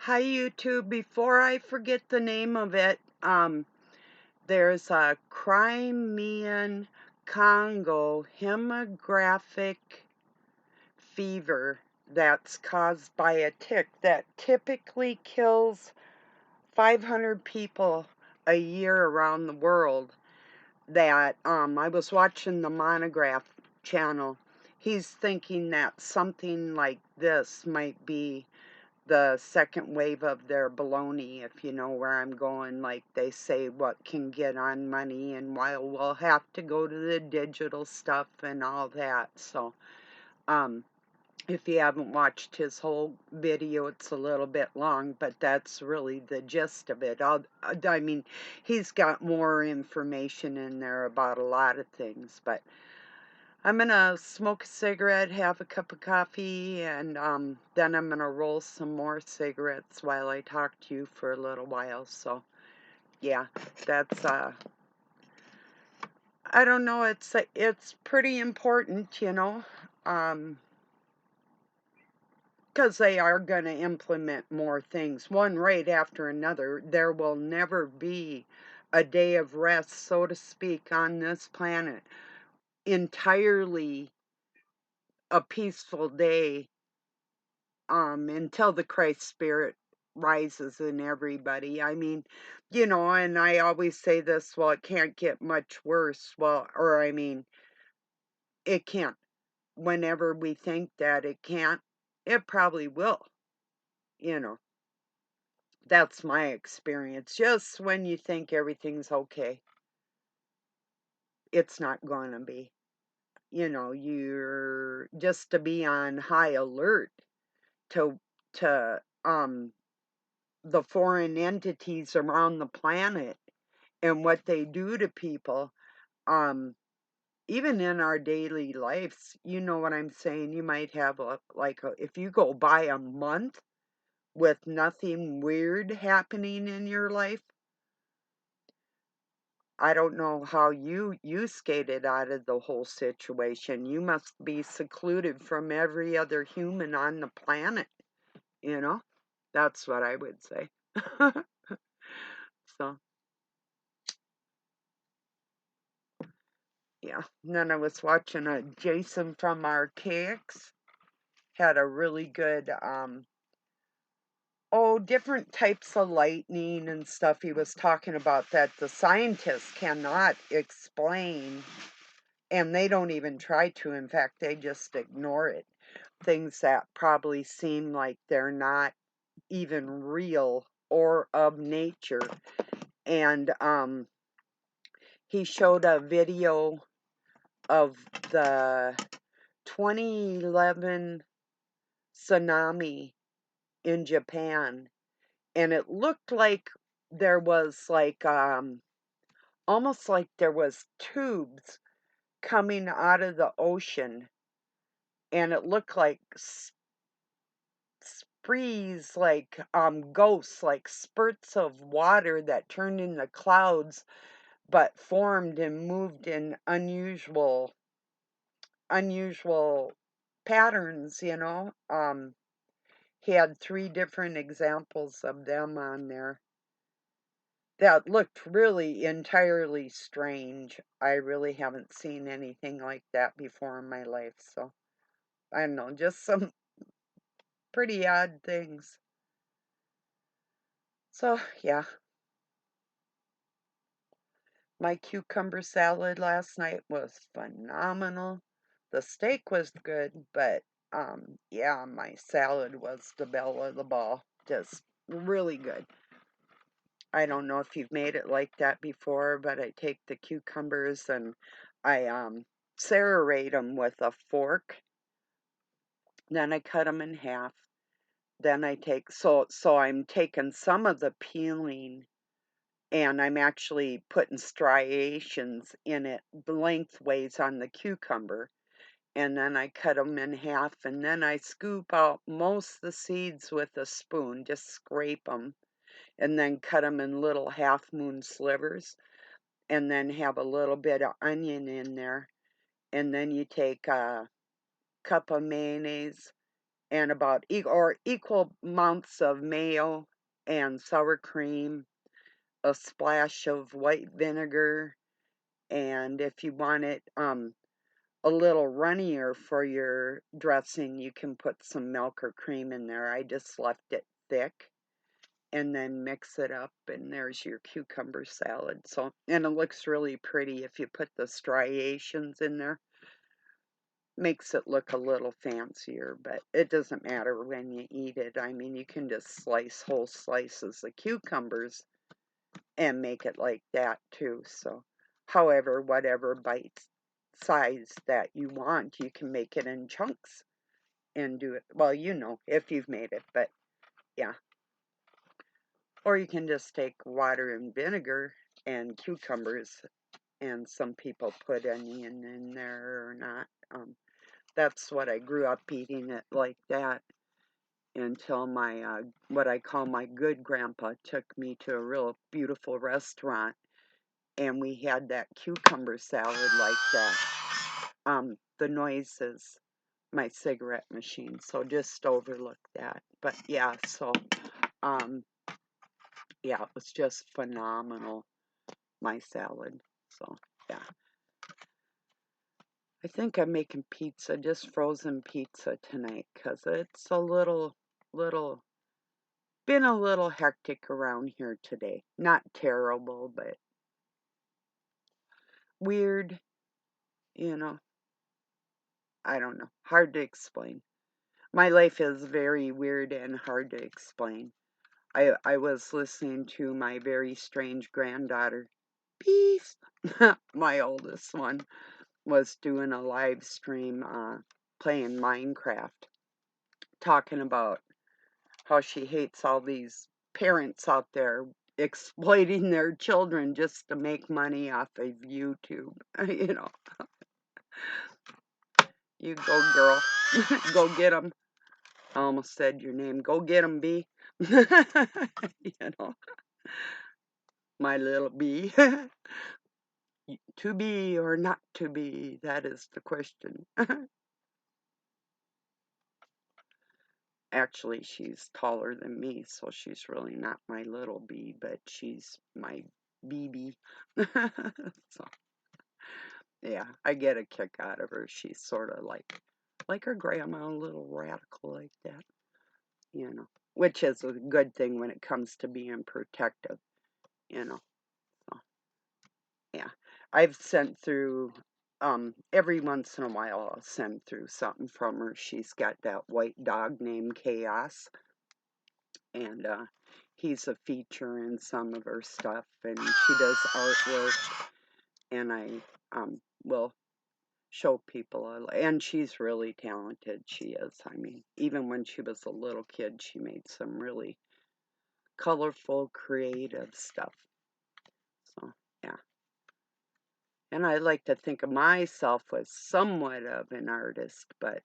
Hi YouTube. Before I forget the name of it, there's a Crimean Congo hemorrhagic fever that's caused by a tick that typically kills 500 people a year around the world. That I was watching the Monograph channel. He's thinking that something like this might be the second wave of their baloney, if you know where I'm going. Like they say, what can get on money, and while we'll have to go to the digital stuff and all that. So, um, if you haven't watched his whole video, it's a little bit long, but that's really the gist of it. I mean, he's got more information in there about a lot of things, but I'm gonna smoke a cigarette, have a cup of coffee, and then I'm gonna roll some more cigarettes while I talk to you for a little while. So, yeah, that's I don't know. It's pretty important, because they are gonna implement more things, one right after another. There will never be a day of rest, so to speak, on this planet entirely a peaceful day until the Christ spirit rises in everybody. I mean, and I always say this, well, it can't get much worse. Well, or I mean, it can't. Whenever we think that it can't, it probably will, you know. That's my experience. Just when you think everything's okay, it's not going to be. You're just to be on high alert to the foreign entities around the planet and what they do to people, um even in our daily lives. You know what I'm saying? You might have if you go by a month with nothing weird happening in your life. I don't know how you skated out of the whole situation. You must be secluded from every other human on the planet, you know? That's what I would say. So, yeah. And then I was watching a Jason from Archaics had a really good different types of lightning and stuff. He was talking about that the scientists cannot explain, and they don't even try to. In fact, they just ignore it. Things that probably seem like they're not even real or of nature. And he showed a video of the 2011 tsunami in Japan, and it looked like there was almost like there was tubes coming out of the ocean, and it looked like sprees, like ghosts, like spurts of water that turned into clouds but formed and moved in unusual patterns. He had 3 different examples of them on there that looked really entirely strange. I really haven't seen anything like that before in my life, so I don't know, just some pretty odd things. So, yeah, my cucumber salad last night was phenomenal. The steak was good, but yeah, my salad was the belle of the ball. Just really good. I don't know if you've made it like that before, but I take the cucumbers and I serrate them with a fork. Then I cut them in half. Then I take so I'm taking some of the peeling and I'm actually putting striations in it lengthways on the cucumber. And then I cut them in half, and then I scoop out most of the seeds with a spoon, just scrape them, and then cut them in little half-moon slivers, and then have a little bit of onion in there. And then you take a cup of mayonnaise and about equal amounts of mayo and sour cream, a splash of white vinegar, and if you want it a little runnier for your dressing, you can put some milk or cream in there. I just left it thick, and then mix it up, and there's your cucumber salad. So, and it looks really pretty if you put the striations in there. Makes it look a little fancier, but it doesn't matter when you eat it. I mean, you can just slice whole slices of cucumbers and make it like that too. So, however, whatever bite size that you want, you can make it in chunks and do it. Well, you know, if you've made it, but yeah. Or you can just take water and vinegar and cucumbers, and some people put onion in there or not. That's what I grew up eating it like that until my what I call my good grandpa took me to a real beautiful restaurant, and we had that cucumber salad like that. The noise is my cigarette machine, so just overlook that. But yeah, so um, yeah, it was just phenomenal, my salad. So yeah, I think I'm making pizza, just frozen pizza tonight, 'cause it's a little been a little hectic around here today. Not terrible, but weird, you know. I don't know. Hard to explain. My life is very weird and hard to explain. I was listening to my very strange granddaughter. Peace. My oldest one was doing a live stream playing Minecraft, talking about how she hates all these parents out there exploiting their children just to make money off of YouTube. You know, you go, girl. Go get them. I almost said your name. Go get them, bee. You know, my little bee. To be or not to be, that is the question. Actually, she's taller than me, so she's really not my little bee, but she's my BB. So, yeah, I get a kick out of her. She's sort of like her grandma, a little radical like that, you know, which is a good thing when it comes to being protective, you know. So, yeah, I've sent through, every once in a while I'll send through something from her. She's got that white dog named Chaos, and he's a feature in some of her stuff, and she does artwork, and I will show people, and she's really talented, she is. I mean, even when she was a little kid, she made some really colorful, creative stuff. So, yeah. And I like to think of myself as somewhat of an artist, but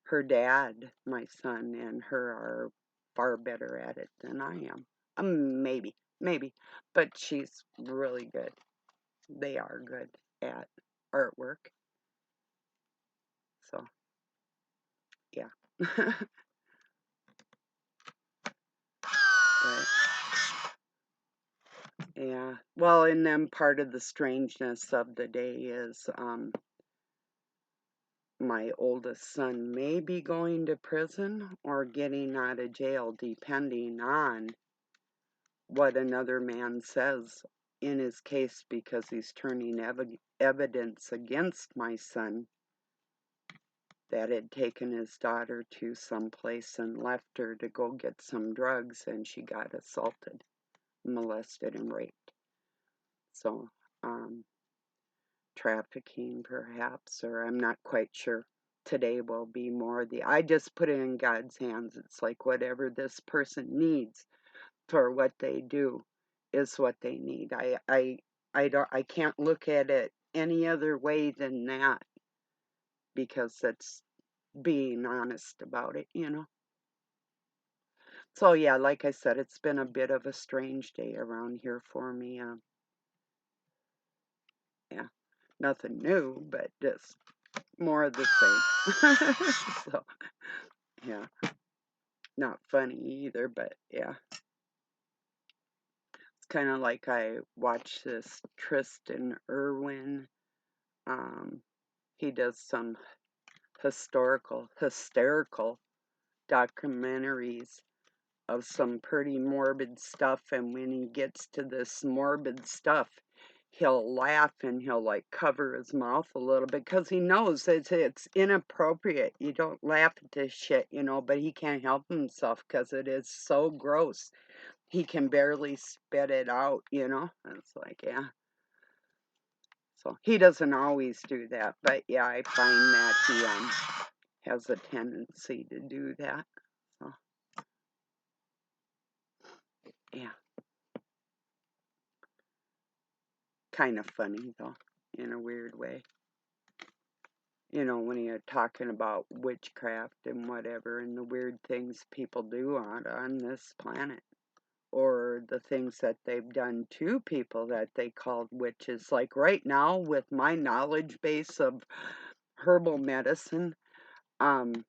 her dad, my son, and her are far better at it than I am. Maybe, but she's really good. They are good at artwork. So, yeah. But, yeah. Well, and then part of the strangeness of the day is my oldest son may be going to prison or getting out of jail, depending on what another man says in his case, because he's turning evidence against my son that had taken his daughter to some place and left her to go get some drugs, and she got assaulted, molested, and raped. So, trafficking perhaps, or I'm not quite sure. Today will be more I just put it in God's hands. It's like whatever this person needs for what they do is what they need. I can't look at it any other way than that, because it's being honest about it, you know. So yeah, like I said, it's been a bit of a strange day around here for me. Yeah, nothing new, but just more of the same. So Yeah. Not funny either, but yeah. It's kind of like I watched this Tristan Irwin. He does some hysterical documentaries of some pretty morbid stuff, and when he gets to this morbid stuff, he'll laugh and he'll like cover his mouth a little bit because he knows it's inappropriate. You don't laugh at this shit, but he can't help himself because it is so gross. He can barely spit it out. It's like, yeah. So he doesn't always do that, but yeah, I find that he has a tendency to do that. So yeah, kind of funny though, in a weird way. When you're talking about witchcraft and whatever, and the weird things people do on this planet, or the things that they've done to people that they called witches. Like right now, with my knowledge base of herbal medicine, um,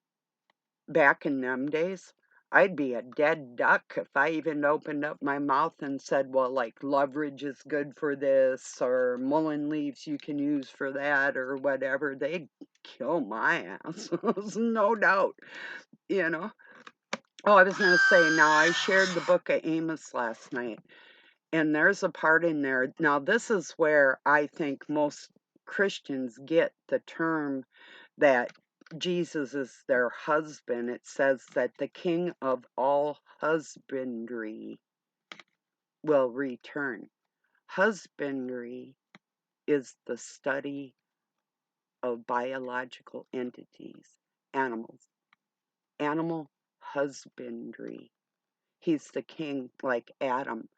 back in them days, I'd be a dead duck if I even opened up my mouth and said, well, like leverage is good for this, or mullein leaves you can use for that, or whatever. They'd kill my ass, no doubt, you know. Oh, I was going to say, now I shared the book of Amos last night, and there's a part in there. Now, this is where I think most Christians get the term that Jesus is their husband. It says that the king of all husbandry will return. Husbandry is the study of biological entities, animals, animal husbandry. He's the king, like Adam,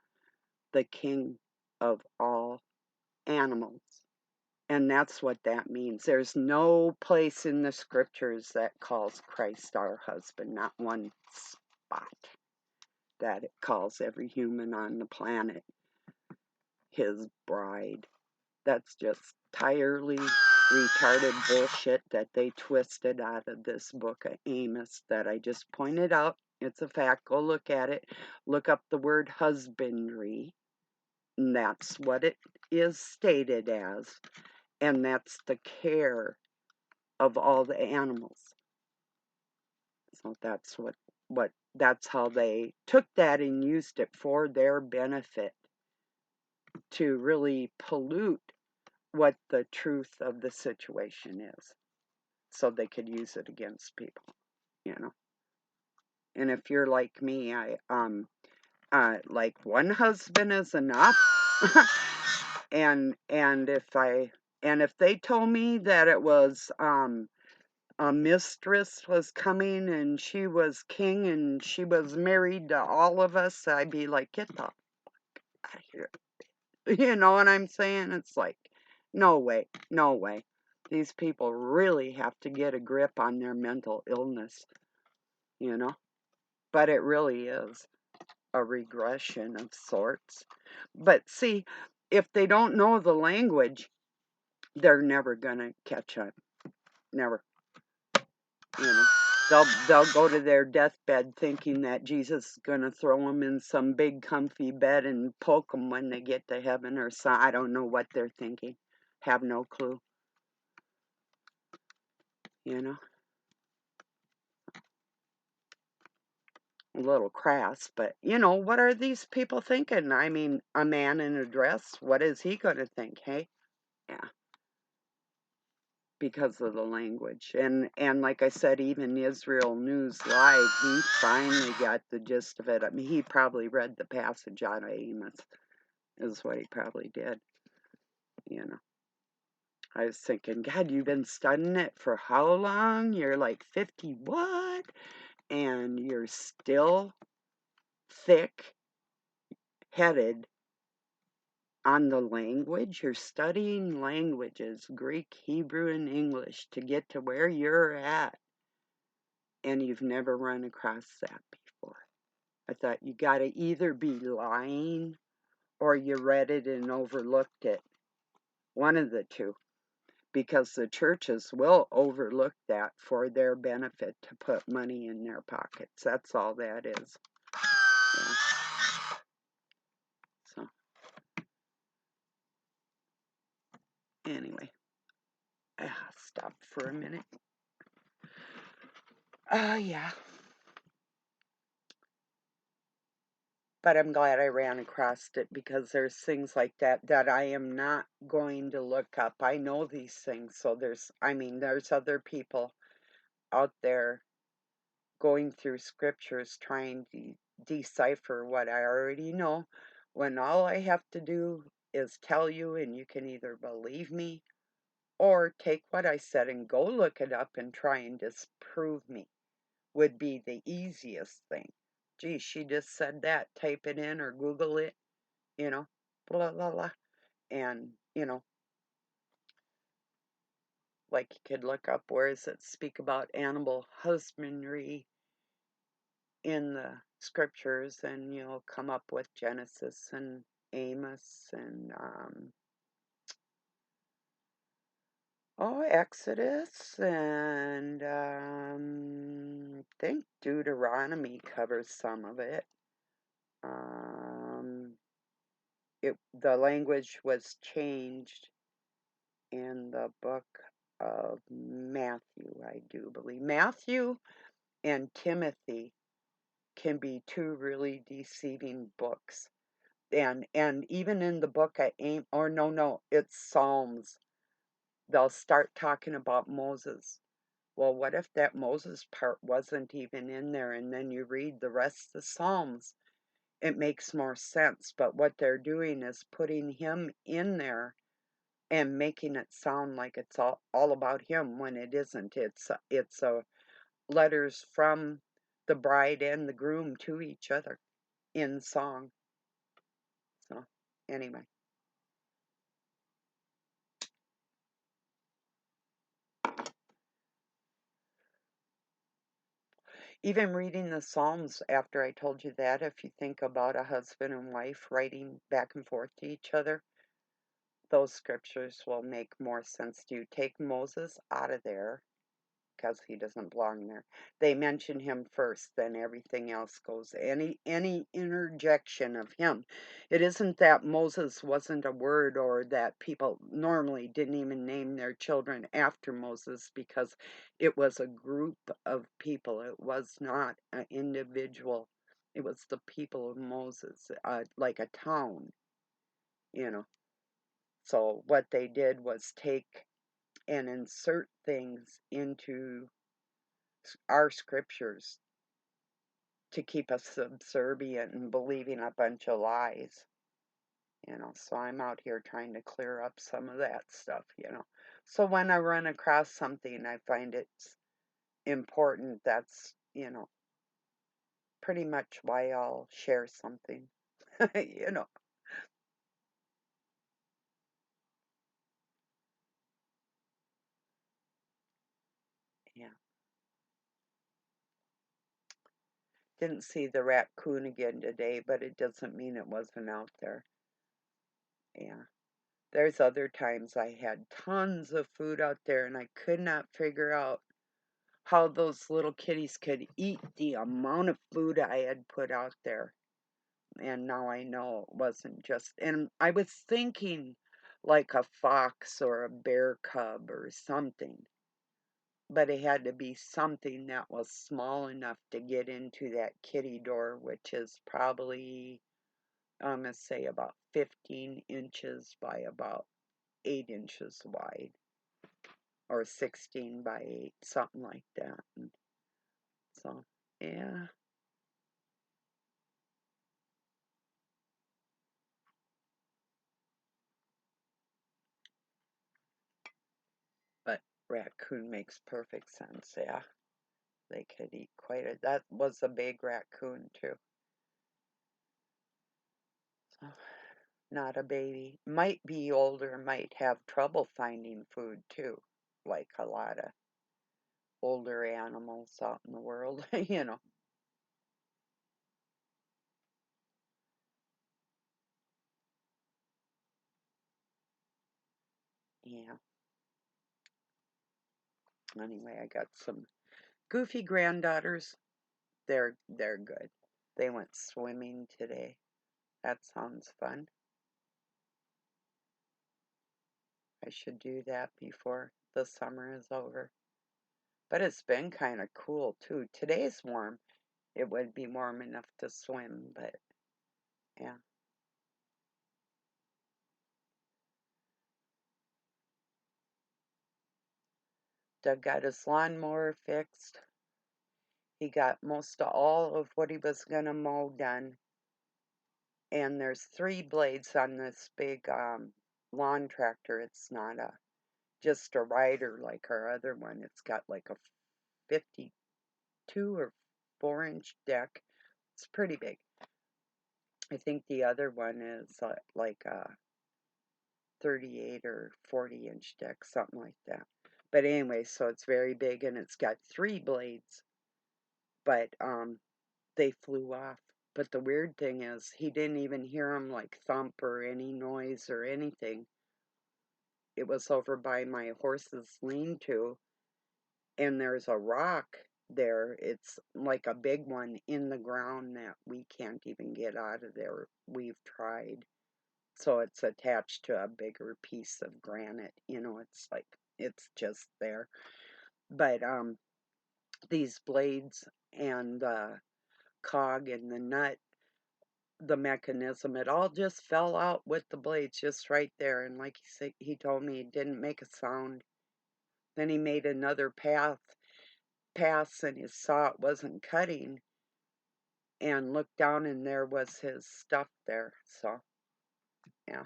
the king of all animals. And that's what that means. There's no place in the scriptures that calls Christ our husband, not one spot that it calls every human on the planet his bride. That's just entirely retarded bullshit that they twisted out of this book of Amos that I just pointed out. It's a fact. Go look at it. Look up the word husbandry. And that's what it is stated as. And that's the care of all the animals. So that's how they took that and used it for their benefit to really pollute what the truth of the situation is, so they could use it against people. And if you're like me, I like one husband is enough. and if they told me that it was a mistress was coming and she was king and she was married to all of us, I'd be like, get the fuck out of here. You know what I'm saying? It's like, no way, no way. These people really have to get a grip on their mental illness, you know? But it really is a regression of sorts. But see, if they don't know the language, they're never going to catch up. Never. You know, they'll go to their deathbed thinking that Jesus is going to throw them in some big comfy bed and poke them when they get to heaven or so. I don't know what they're thinking. Have no clue. You know, a little crass, but what are these people thinking? I mean, a man in a dress, what is he going to think? Hey, yeah, because of the language. And like I said, even Israel News Live, he finally got the gist of it. I mean, he probably read the passage out of Amos, is what he probably did. I was thinking, God, you've been studying it for how long? You're like 50 what? And you're still thick-headed on the language. You're studying languages, Greek, Hebrew, and English, to get to where you're at. And you've never run across that before. I thought you got to either be lying or you read it and overlooked it. One of the two. because the churches will overlook that for their benefit to put money in their pockets. That's all that is. Yeah. So, anyway, stop for a minute. Yeah. But I'm glad I ran across it because there's things like that that I am not going to look up. I know these things, so there's other people out there going through scriptures trying to decipher what I already know, when all I have to do is tell you, and you can either believe me or take what I said and go look it up and try and disprove me, would be the easiest thing. Gee, she just said that. Type it in or Google it, you know, blah, blah, blah. And, like you could look up where does it speak about animal husbandry in the scriptures, and you'll come up with Genesis and Amos and Exodus, and I think Deuteronomy covers some of it. The language was changed in the book of Matthew, I do believe. Matthew and Timothy can be two really deceiving books. And even in the book of it's Psalms. They'll start talking about Moses. Well, what if that Moses part wasn't even in there, and then you read the rest of the Psalms? It makes more sense. But what they're doing is putting him in there and making it sound like it's all about him when it isn't. It's letters from the bride and the groom to each other in song. So, anyway. Even reading the Psalms after I told you that, if you think about a husband and wife writing back and forth to each other, those scriptures will make more sense to you. Take Moses out of there because he doesn't belong there. They mention him first, then everything else goes. Any interjection of him. It isn't that Moses wasn't a word, or that people normally didn't even name their children after Moses, because it was a group of people. It was not an individual. It was the people of Moses, like a town, you know. So what they did was take and insert things into our scriptures to keep us subservient and believing a bunch of lies, So I'm out here trying to clear up some of that stuff. So when I run across something I find it's important, that's, pretty much why I'll share something. you know yeah. Didn't see the raccoon again today, but it doesn't mean it wasn't out there. Yeah. There's other times I had tons of food out there and I could not figure out how those little kitties could eat the amount of food I had put out there. And now I know it wasn't just, and I was thinking like a fox or a bear cub or something, but it had to be something that was small enough to get into that kitty door, which is probably, I'm going to say, about 15 inches by about 8 inches wide, or 16 by 8, something like that. And so, yeah. But raccoon makes perfect sense, yeah. They could eat quite a... That was a big raccoon, too. So, not a baby. Might be older, might have trouble finding food, too. Like a lot of older animals out in the world, Yeah. Anyway, I got some goofy granddaughters. They're good. They went swimming today. That sounds fun. I should do that before the summer is over. But it's been kind of cool too. Today's warm. It would be warm enough to swim, but yeah. Doug got his lawnmower fixed. He got most of all of what he was going to mow done. And there's 3 blades on this big lawn tractor. It's not just a rider like our other one. It's got like a 52 or 4-inch deck. It's pretty big. I think the other one is like a 38 or 40-inch deck, something like that. But anyway, so it's very big and it's got 3 blades, but they flew off. But the weird thing is, he didn't even hear them like thump or any noise or anything. It was over by my horse's lean-to, and there's a rock there. It's like a big one in the ground that we can't even get out of there. We've tried. So it's attached to a bigger piece of granite. It's like, it's just there. But these blades and the cog and the nut, the mechanism, it all just fell out with the blades just right there. And like he said, he told me it didn't make a sound. Then he made another pass and he saw it wasn't cutting and looked down and there was his stuff there. So yeah,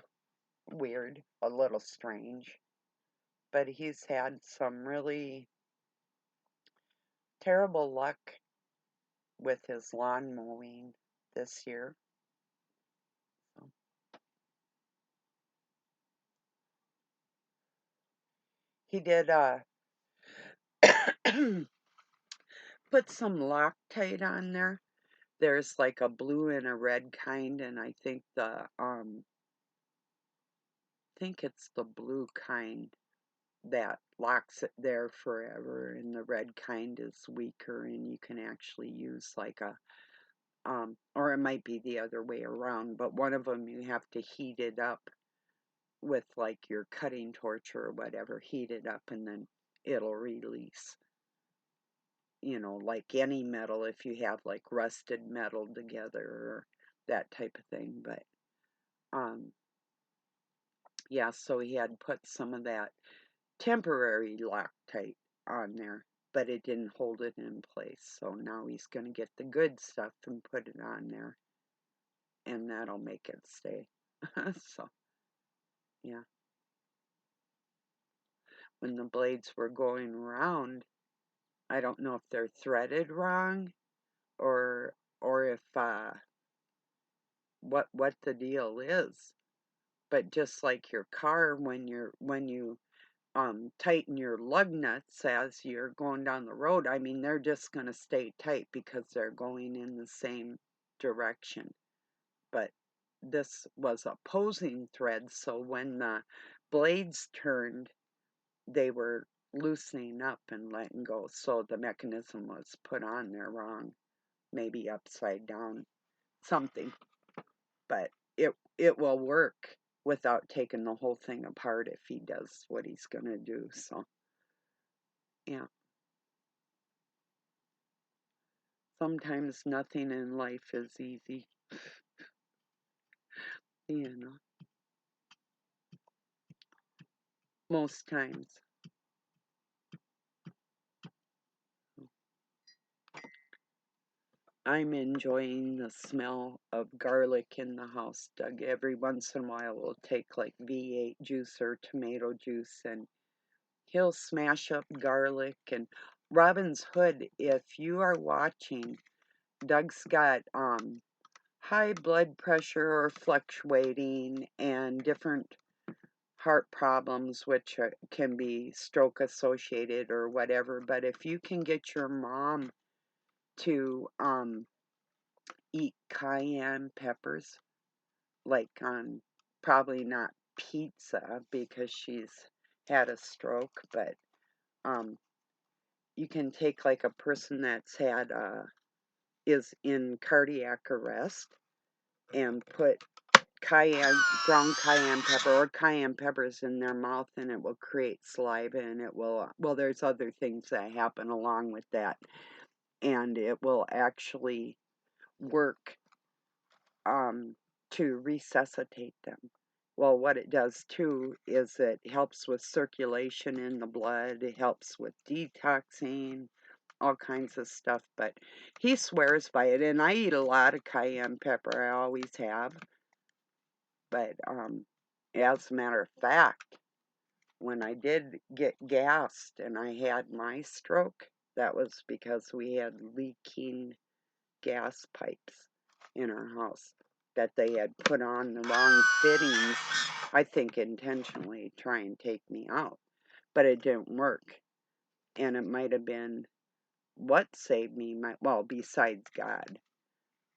weird, a little strange. But he's had some really terrible luck with his lawn mowing this year. So he did put some Loctite on there. There's like a blue and a red kind, and I think it's the blue kind that locks it there forever, and the red kind is weaker, and you can actually use like a or it might be the other way around, but one of them you have to heat it up with like your cutting torch or whatever, heat it up and then it'll release. Like any metal, if you have like rusted metal together or that type of thing. But yeah, so he had put some of that temporary Loctite on there, but it didn't hold it in place. So now he's going to get the good stuff and put it on there, and that'll make it stay. So yeah, when the blades were going around, I don't know if they're threaded wrong or if what the deal is. But just like your car, when you tighten your lug nuts as you're going down the road, I mean they're just going to stay tight because they're going in the same direction. But this was opposing threads, so when the blades turned, they were loosening up and letting go. So the mechanism was put on there wrong, maybe upside down, something. But it will work without taking the whole thing apart if he does what he's going to do. So yeah, sometimes nothing in life is easy, you know, most times. I'm enjoying the smell of garlic in the house. Doug every once in a while will take like V8 juice or tomato juice and he'll smash up garlic. And Robin's Hood, if you are watching, Doug's got high blood pressure or fluctuating and different heart problems, which can be stroke associated or whatever. But if you can get your mom to eat cayenne peppers, like on probably not pizza because she's had a stroke, but you can take like a person that's had is in cardiac arrest and put ground cayenne pepper or cayenne peppers in their mouth, and it will create saliva, and it will, well, there's other things that happen along with that, and it will actually work to resuscitate them. Well, what it does too is it helps with circulation in the blood, it helps with detoxing, all kinds of stuff, but he swears by it, and I eat a lot of cayenne pepper, I always have, but as a matter of fact, when I did get gassed and I had my stroke, that was because we had leaking gas pipes in our house that they had put on the wrong fittings, I think intentionally, try and take me out. But it didn't work. And it might have been what saved me, well, besides God,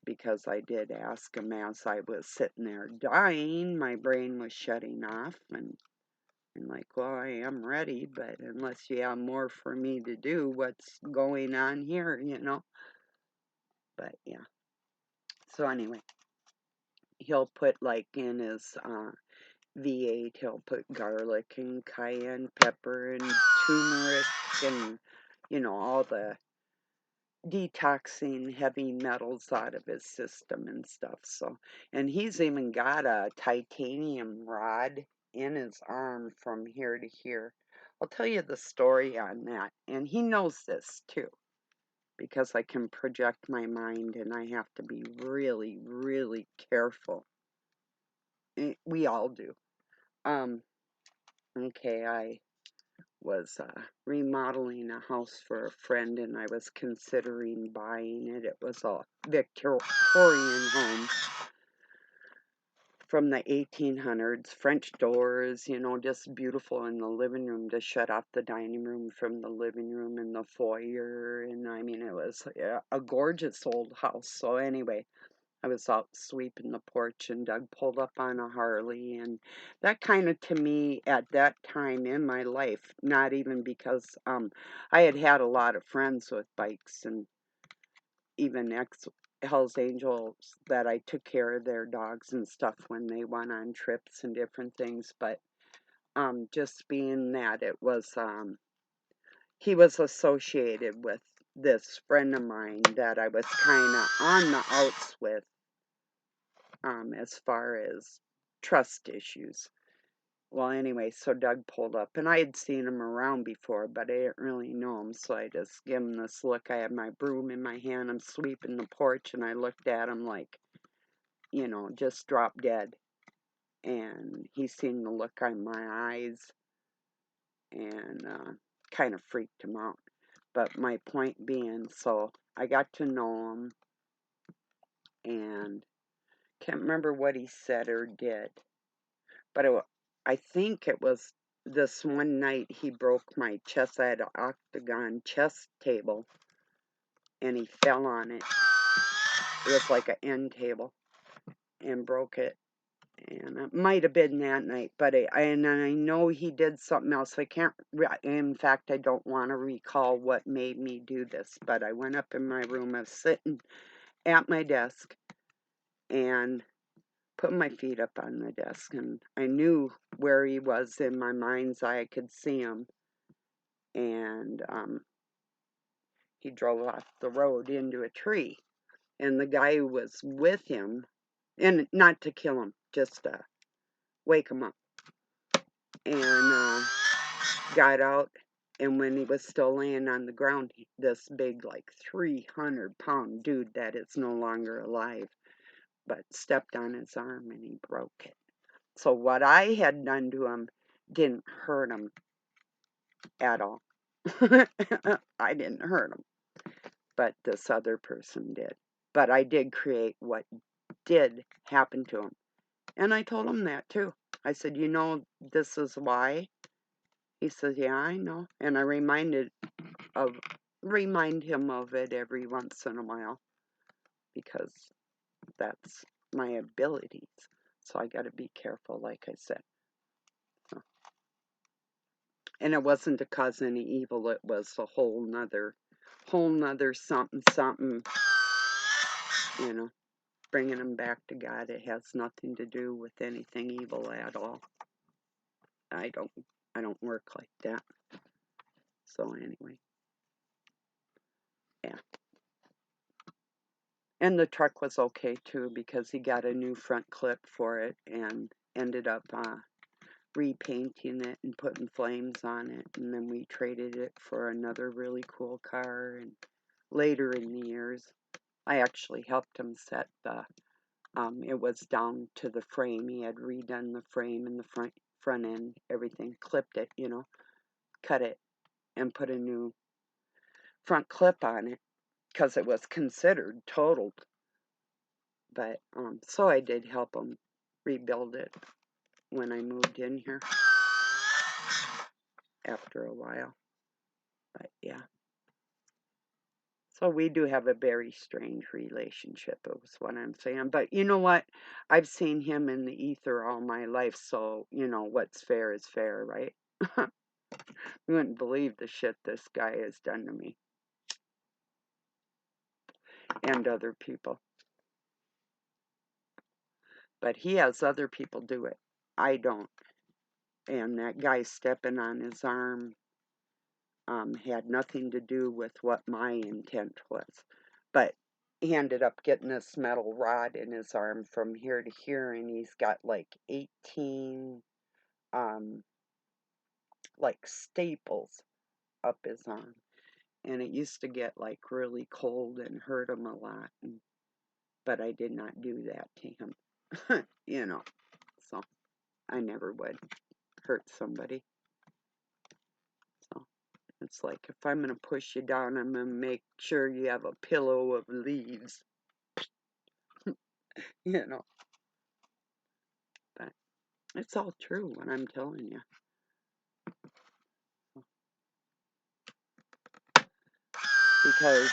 because I did ask him as I was sitting there dying, my brain was shutting off, and like, well, I am ready, but unless you have more for me to do, what's going on here, you know? But yeah. So anyway, he'll put like in his V8, he'll put garlic and cayenne pepper and turmeric and, you know, all the detoxing heavy metals out of his system and stuff. So, and he's even got a titanium rod in his arm from here to here. I'll tell you the story on that. And he knows this too, because I can project my mind and I have to be really, really careful. We all do. Okay, I was remodeling a house for a friend and I was considering buying it. It was a Victorian home from the 1800s, French doors, you know, just beautiful in the living room to shut off the dining room from the living room and the foyer. And I mean, it was a gorgeous old house. So anyway, I was out sweeping the porch and Doug pulled up on a Harley, and that kind of, to me at that time in my life, not even because I had had a lot of friends with bikes and even ex Hells Angels that I took care of their dogs and stuff when they went on trips and different things, but just being that it was he was associated with this friend of mine that I was kind of on the outs with, as far as trust issues. Well, anyway, so Doug pulled up, and I had seen him around before, but I didn't really know him, so I just gave him this look. I had my broom in my hand, I'm sweeping the porch, and I looked at him like, you know, just drop dead. And he seen the look on my eyes, and kind of freaked him out. But my point being, so I got to know him, and can't remember what he said or did. But I think it was this one night he broke my chest. I had an octagon chess table, and he fell on it. It was like an end table, and broke it. And it might have been that night, but I know he did something else. I can't, in fact, I don't want to recall what made me do this, but I went up in my room. I was sitting at my desk and put my feet up on the desk, and I knew where he was in my mind's eye. I could see him, and he drove off the road into a tree, and the guy who was with him, and not to kill him, just to wake him up, and got out, and when he was still laying on the ground, this big, like 300-pound dude that is no longer alive, but stepped on his arm and he broke it. So what I had done to him didn't hurt him at all. I didn't hurt him, but this other person did. But I did create what did happen to him. And I told him that too. I said, you know, this is why. He says, yeah, I know. And I remind him of it every once in a while, because that's my abilities. So I got to be careful, like I said. So And it wasn't to cause any evil, it was a whole nother something, something, you know, bringing them back to God. It has nothing to do with anything evil at all. I don't work like that. So anyway, yeah. And the truck was okay too, because he got a new front clip for it and ended up repainting it and putting flames on it. And then we traded it for another really cool car. And later in the years, I actually helped him set the, it was down to the frame. He had redone the frame and the front end, everything, clipped it, you know, cut it and put a new front clip on it because it was considered totaled. But so I did help him rebuild it when I moved in here after a while. But yeah. So we do have a very strange relationship, is what I'm saying. But you know what? I've seen him in the ether all my life, so you know what's fair is fair, right? You wouldn't believe the shit this guy has done to me and other people. But he has other people do it. I don't. And that guy stepping on his arm had nothing to do with what my intent was. But he ended up getting this metal rod in his arm from here to here, and he's got like 18 like staples up his arm. And it used to get like really cold and hurt him a lot. But I did not do that to him, you know. So I never would hurt somebody. So it's like, if I'm going to push you down, I'm going to make sure you have a pillow of leaves, you know. But it's all true what I'm telling you. Because,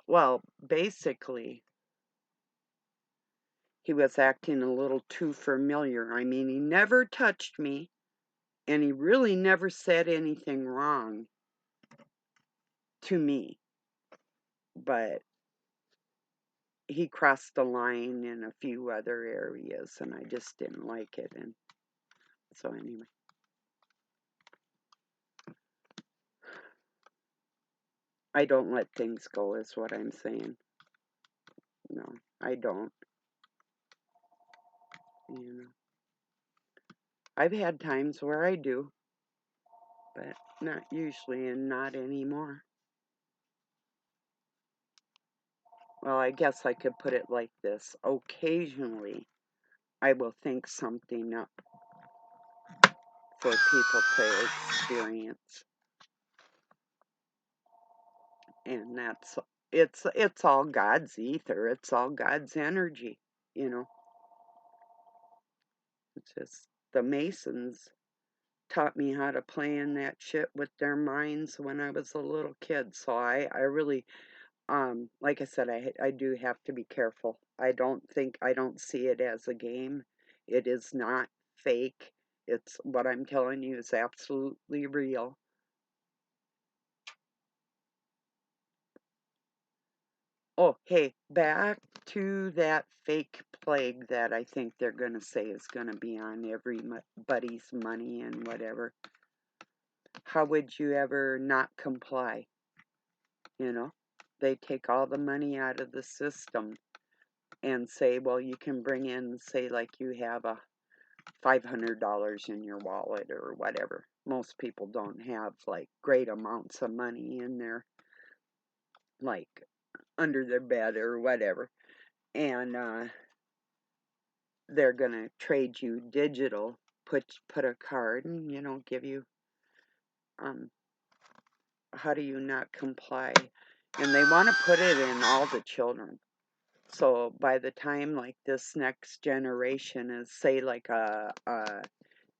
well, basically, he was acting a little too familiar. I mean, he never touched me, and he really never said anything wrong to me. But he crossed the line in a few other areas, and I just didn't like it. And so anyway, I don't let things go, is what I'm saying. No, I don't. You know, I've had times where I do, but not usually and not anymore. Well, I guess I could put it like this. Occasionally, I will think something up for people to experience. And it's all God's ether. It's all God's energy, you know. It's just the Masons taught me how to play in that shit with their minds when I was a little kid. So I really, like I said, I do have to be careful. I don't see it as a game. It is not fake. It's what I'm telling you is absolutely real. Oh, hey, back to that fake plague that I think they're going to say is going to be on everybody's money and whatever. How would you ever not comply? You know, they take all the money out of the system and say, well, you can bring in, say, like you have a $500 in your wallet or whatever. Most people don't have like great amounts of money in there, like under their bed or whatever. And they're going to trade you digital, put a card and, you know, give you, how do you not comply? And they want to put it in all the children. So by the time like this next generation is, say, like a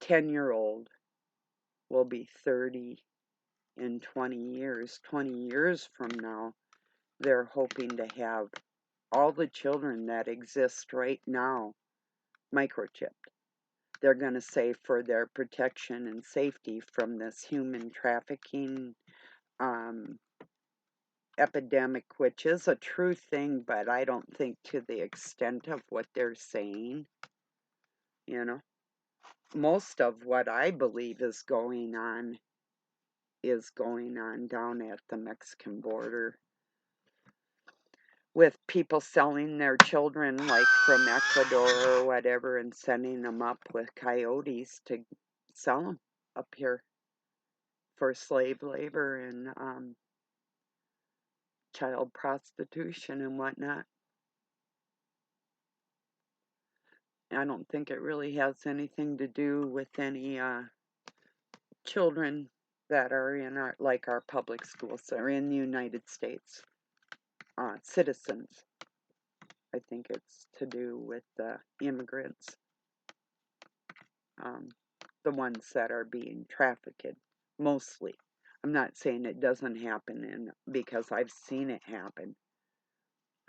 10-year-old will be 30 in 20 years. 20 years from now, they're hoping to have all the children that exist right now microchipped. they're going to say for their protection and safety from this human trafficking um, epidemic, which is a true thing, but I don't think to the extent of what they're saying. You know, most of what I believe is going on down at the Mexican border with people selling their children, like from Ecuador or whatever, and sending them up with coyotes to sell them up here for slave labor and child prostitution and whatnot. I don't think it really has anything to do with any children that are in our public schools or in the United States, citizens. I think it's to do with the immigrants, the ones that are being trafficked, mostly. I'm not saying it doesn't happen, because I've seen it happen.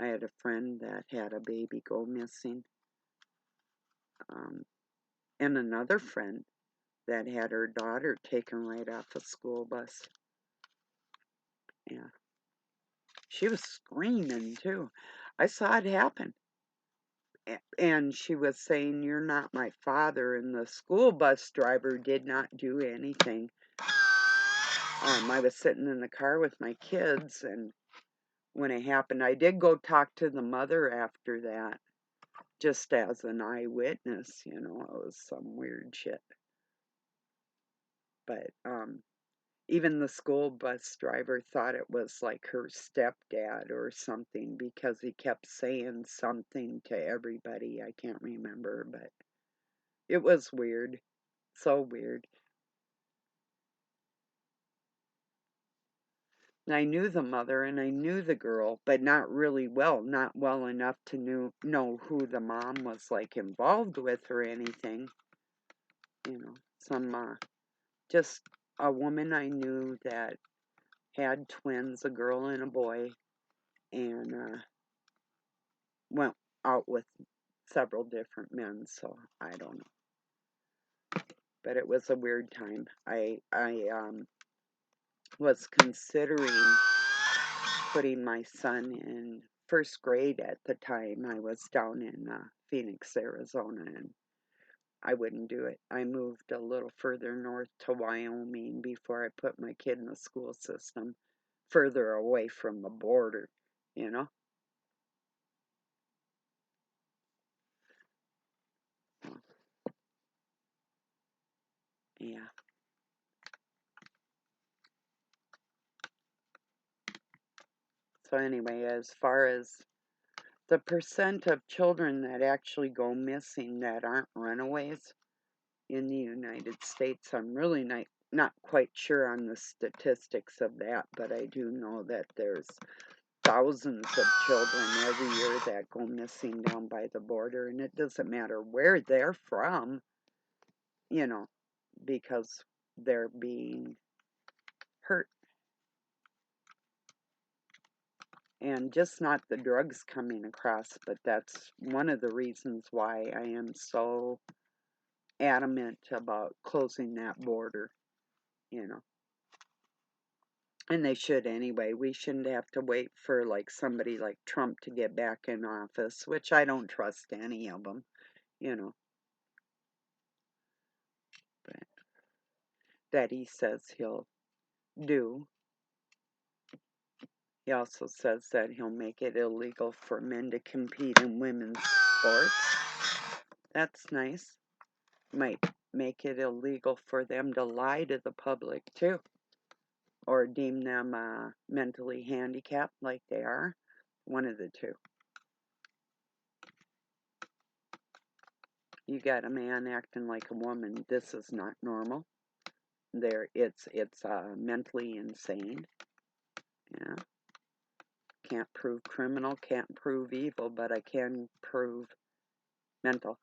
I had a friend that had a baby go missing, and another friend that had her daughter taken right off a school bus. Yeah. She was screaming, too. I saw it happen. And she was saying, "You're not my father," and the school bus driver did not do anything. I was sitting in the car with my kids, and when it happened, I did go talk to the mother after that, just as an eyewitness. It was some weird shit. But even the school bus driver thought it was like her stepdad or something, because he kept saying something to everybody. I can't remember, but it was weird. So weird. I knew the mother and I knew the girl, but not really well, not well enough to know who the mom was like involved with or anything. Some just a woman I knew that had twins, a girl and a boy, and went out with several different men, so I don't know. But it was a weird time. I was considering putting my son in first grade at the time. I was down in Phoenix, Arizona, and I wouldn't do it. I moved a little further north to Wyoming before I put my kid in the school system, further away from the border, you know? Yeah. So anyway, as far as the percent of children that actually go missing that aren't runaways in the United States, I'm really not quite sure on the statistics of that, but I do know that there's thousands of children every year that go missing down by the border, and it doesn't matter where they're from, because they're being hurt. And just not the drugs coming across, but that's one of the reasons why I am so adamant about closing that border, you know. And they should anyway. We shouldn't have to wait for like somebody like Trump to get back in office, which I don't trust any of them, you know. But that he says he'll do. He also says that he'll make it illegal for men to compete in women's sports. That's nice. Might make it illegal for them to lie to the public too, or deem them mentally handicapped like they are. One of the two. You got a man acting like a woman. This is not normal. It's mentally insane. Yeah. Can't prove criminal, can't prove evil, but I can prove mental.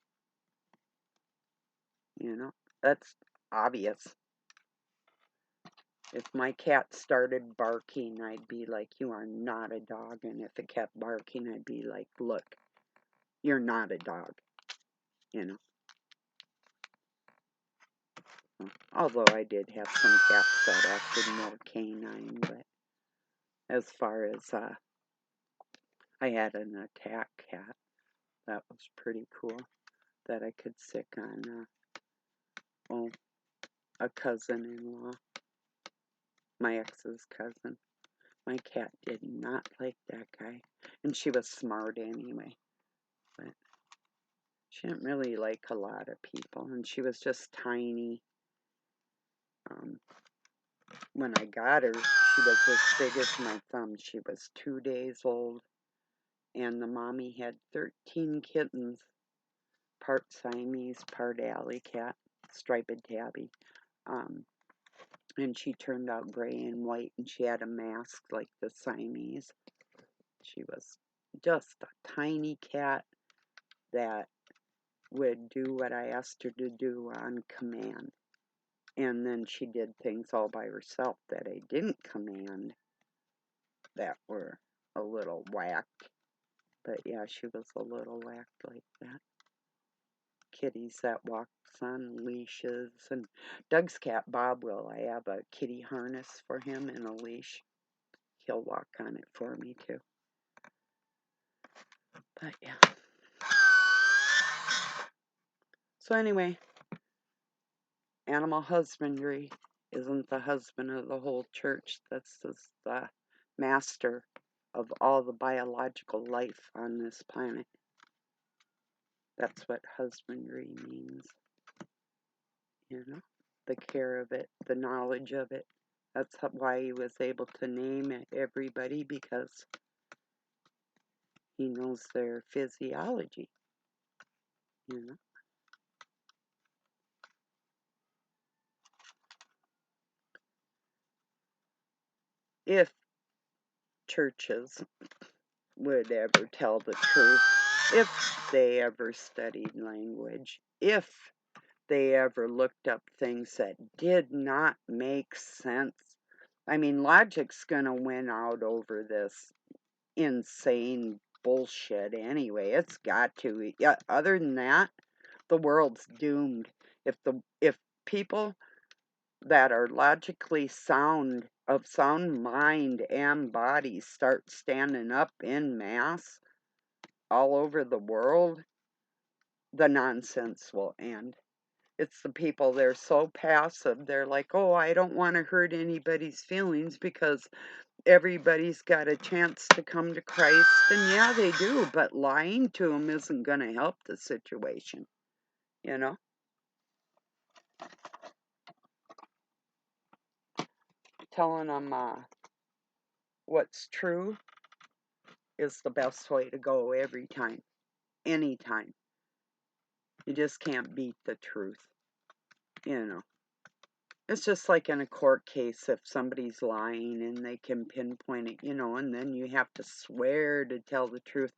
That's obvious. If my cat started barking, I'd be like, "You are not a dog." And if it kept barking, I'd be like, "Look, you're not a dog." You know. So, although I did have some cats that acted more canine, but as far as I had an attack cat that was pretty cool that I could sick on a cousin-in-law, my ex's cousin. My cat did not like that guy, and she was smart anyway, but she didn't really like a lot of people, and she was just tiny. When I got her, she was as big as my thumb. She was 2 days old, and the mommy had 13 kittens, part Siamese, part alley cat, striped tabby. And she turned out gray and white, and she had a mask like the Siamese. She was just a tiny cat that would do what I asked her to do on command. And then she did things all by herself that I didn't command that were a little whacked. But yeah, she was a little whacked like that. Kitties that walks on leashes. And Doug's cat, Bob, I have a kitty harness for him and a leash. He'll walk on it for me too. But yeah. So anyway, animal husbandry isn't the husband of the whole church. That's just the master of all the biological life on this planet. That's what husbandry means. You know, the care of it, the knowledge of it. That's why he was able to name everybody, because he knows their physiology. You know. If churches would ever tell the truth, if they ever studied language, if they ever looked up things that did not make sense. I mean, logic's going to win out over this insane bullshit anyway. It's got to. Yeah, other than that, the world's doomed. If people that are logically sound, of sound mind and body, start standing up in mass all over the world, the nonsense will end. It's the people, they're so passive. They're like, oh, I don't want to hurt anybody's feelings because everybody's got a chance to come to Christ. And yeah, they do, but lying to them isn't going to help the situation, you know? Telling them what's true is the best way to go every time, anytime. You just can't beat the truth, you know? It's just like in a court case, if somebody's lying and they can pinpoint it, you know, and then you have to swear to tell the truth.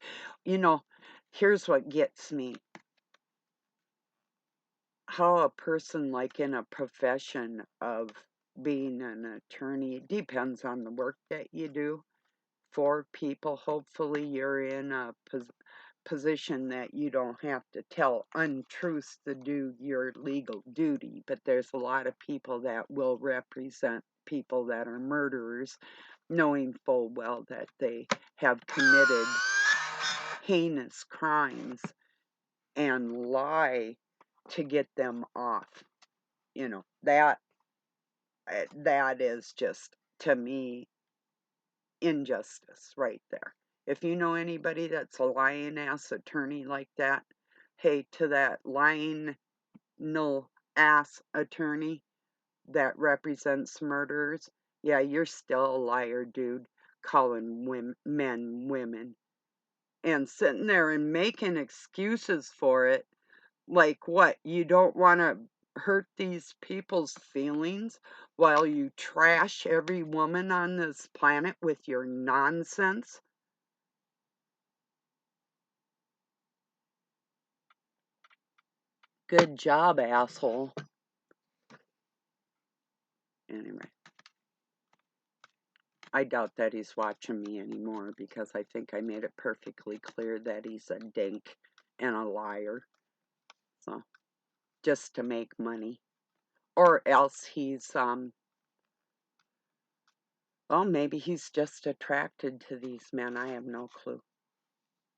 You know, here's what gets me. How a person, like in a profession of being an attorney, it depends on the work that you do for people. Hopefully you're in a position that you don't have to tell untruths to do your legal duty, but there's a lot of people that will represent people that are murderers, knowing full well that they have committed heinous crimes, and lie to get them off. You know, that is just, to me, injustice right there. If you know anybody that's a lying ass attorney like that, hey, to that lying no ass attorney that represents murderers, yeah, you're still a liar, dude, calling men women and sitting there and making excuses for it. Like, what? You don't want to hurt these people's feelings while you trash every woman on this planet with your nonsense? Good job, asshole. Anyway, I doubt that he's watching me anymore, because I think I made it perfectly clear that he's a dink and a liar. So, just to make money. or else he's, well, maybe he's just attracted to these men. I have no clue.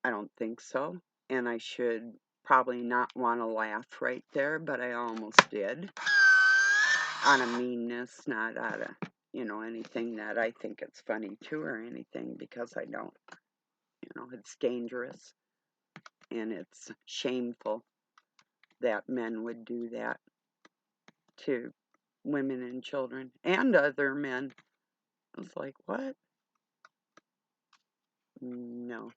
I don't think so. And I should probably not want to laugh right there, but I almost did. Out of meanness, not out of, anything that I think it's funny too or anything, because I don't. It's dangerous and it's shameful that men would do that to women and children and other men. I was like, what? No.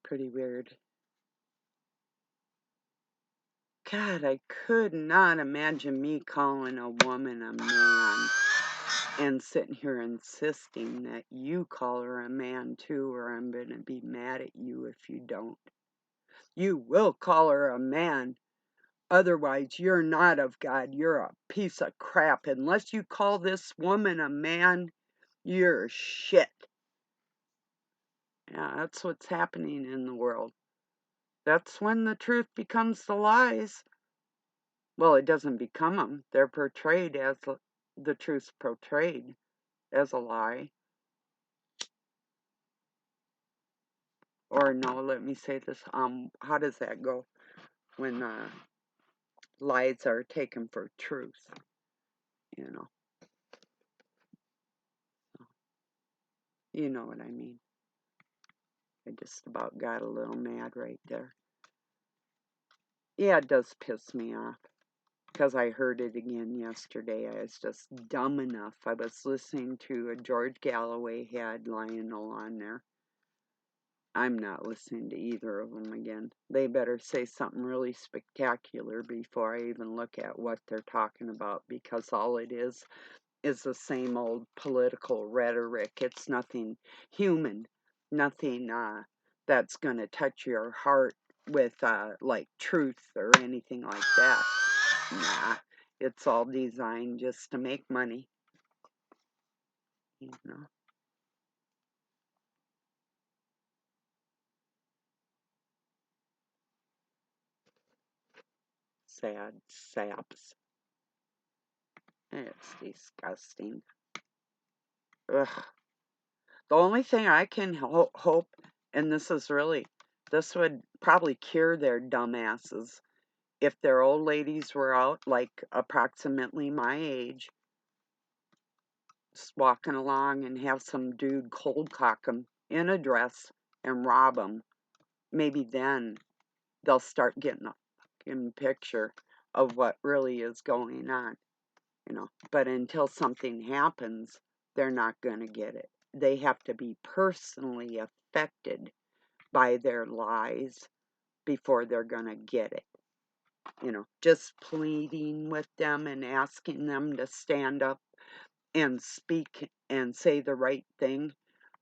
Pretty weird. God, I could not imagine me calling a woman a man and sitting here insisting that you call her a man too, or I'm going to be mad at you if you don't. You will call her a man. Otherwise, you're not of God. You're a piece of crap. Unless you call this woman a man, you're shit. Yeah, that's what's happening in the world. That's when the truth becomes the lies. Well, it doesn't become them. They're portrayed as the truth's portrayed as a lie. Or no, let me say this. How does that go when lies are taken for truth? You know, you know what I mean. I just about got a little mad right there. Yeah, it does piss me off. Because I heard it again yesterday. I was just dumb enough. I was listening to a George Galloway had Lionel on there. I'm not listening to either of them again. They better say something really spectacular before I even look at what they're talking about, because all it is the same old political rhetoric. It's nothing human, nothing that's going to touch your heart with like truth or anything like that. Nah, it's all designed just to make money, you know. Sad saps. It's disgusting. Ugh. The only thing I can hope, and this would probably cure their dumbasses if their old ladies were out, like approximately my age, just walking along and have some dude cold cock them in a dress and rob them. Maybe then they'll start getting a fucking picture of what really is going on, But until something happens, they're not going to get it. They have to be personally affected by their lies before they're going to get it. Just pleading with them and asking them to stand up and speak and say the right thing,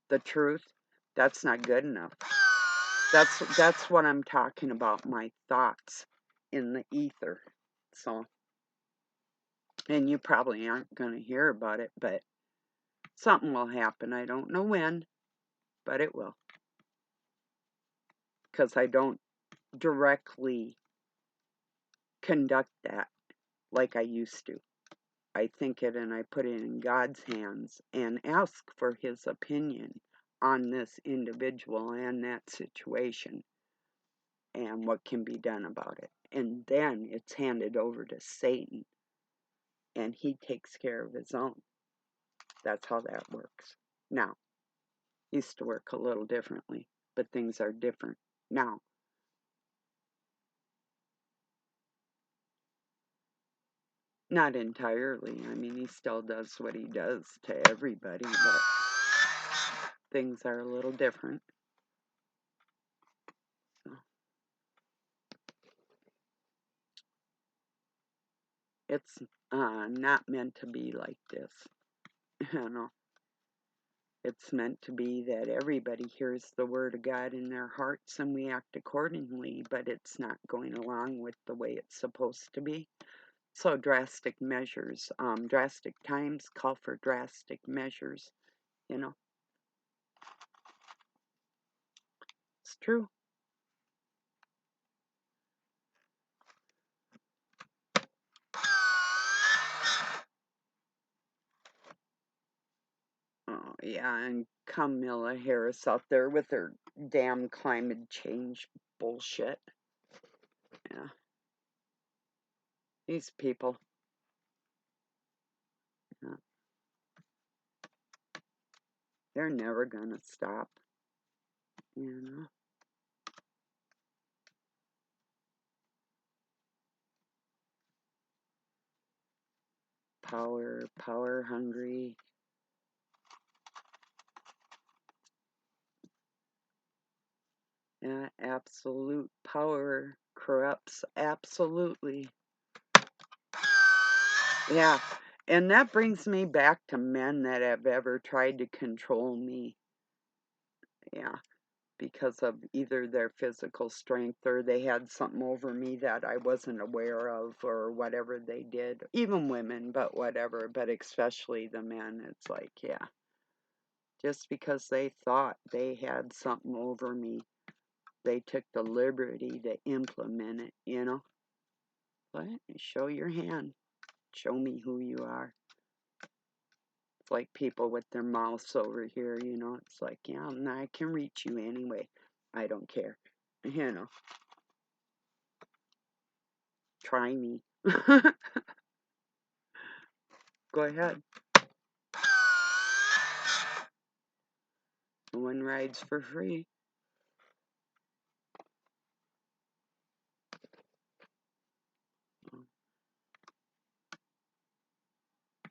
the truth, that's not good enough. That's what I'm talking about, my thoughts in the ether. So, and you probably aren't going to hear about it, but something will happen. I don't know when, but it will. Because I don't directly conduct that like I used to. I think it and I put it in God's hands and ask for his opinion on this individual and that situation and what can be done about it. And then it's handed over to Satan and he takes care of his own. That's how that works. Now, used to work a little differently, but things are different now. Not entirely. I mean, he still does what he does to everybody, but things are a little different. So, it's not meant to be like this. You know, it's meant to be that everybody hears the word of God in their hearts and we act accordingly, but it's not going along with the way it's supposed to be. So drastic measures, drastic times call for drastic measures, you know. It's true. Oh, yeah, and Kamala Harris out there with her damn climate change bullshit. Yeah, these people. Yeah, they're never gonna stop. You know, power hungry. Yeah, absolute power corrupts absolutely. Yeah, and that brings me back to men that have ever tried to control me. Yeah, because of either their physical strength or they had something over me that I wasn't aware of or whatever they did. Even women, but whatever, but especially the men. It's like, yeah, just because they thought they had something over me, they took the liberty to implement it, you know? What? Show your hand. Show me who you are. It's like people with their mouths over here, you know? It's like, yeah, I can reach you anyway. I don't care. You know, try me. Go ahead. One rides for free.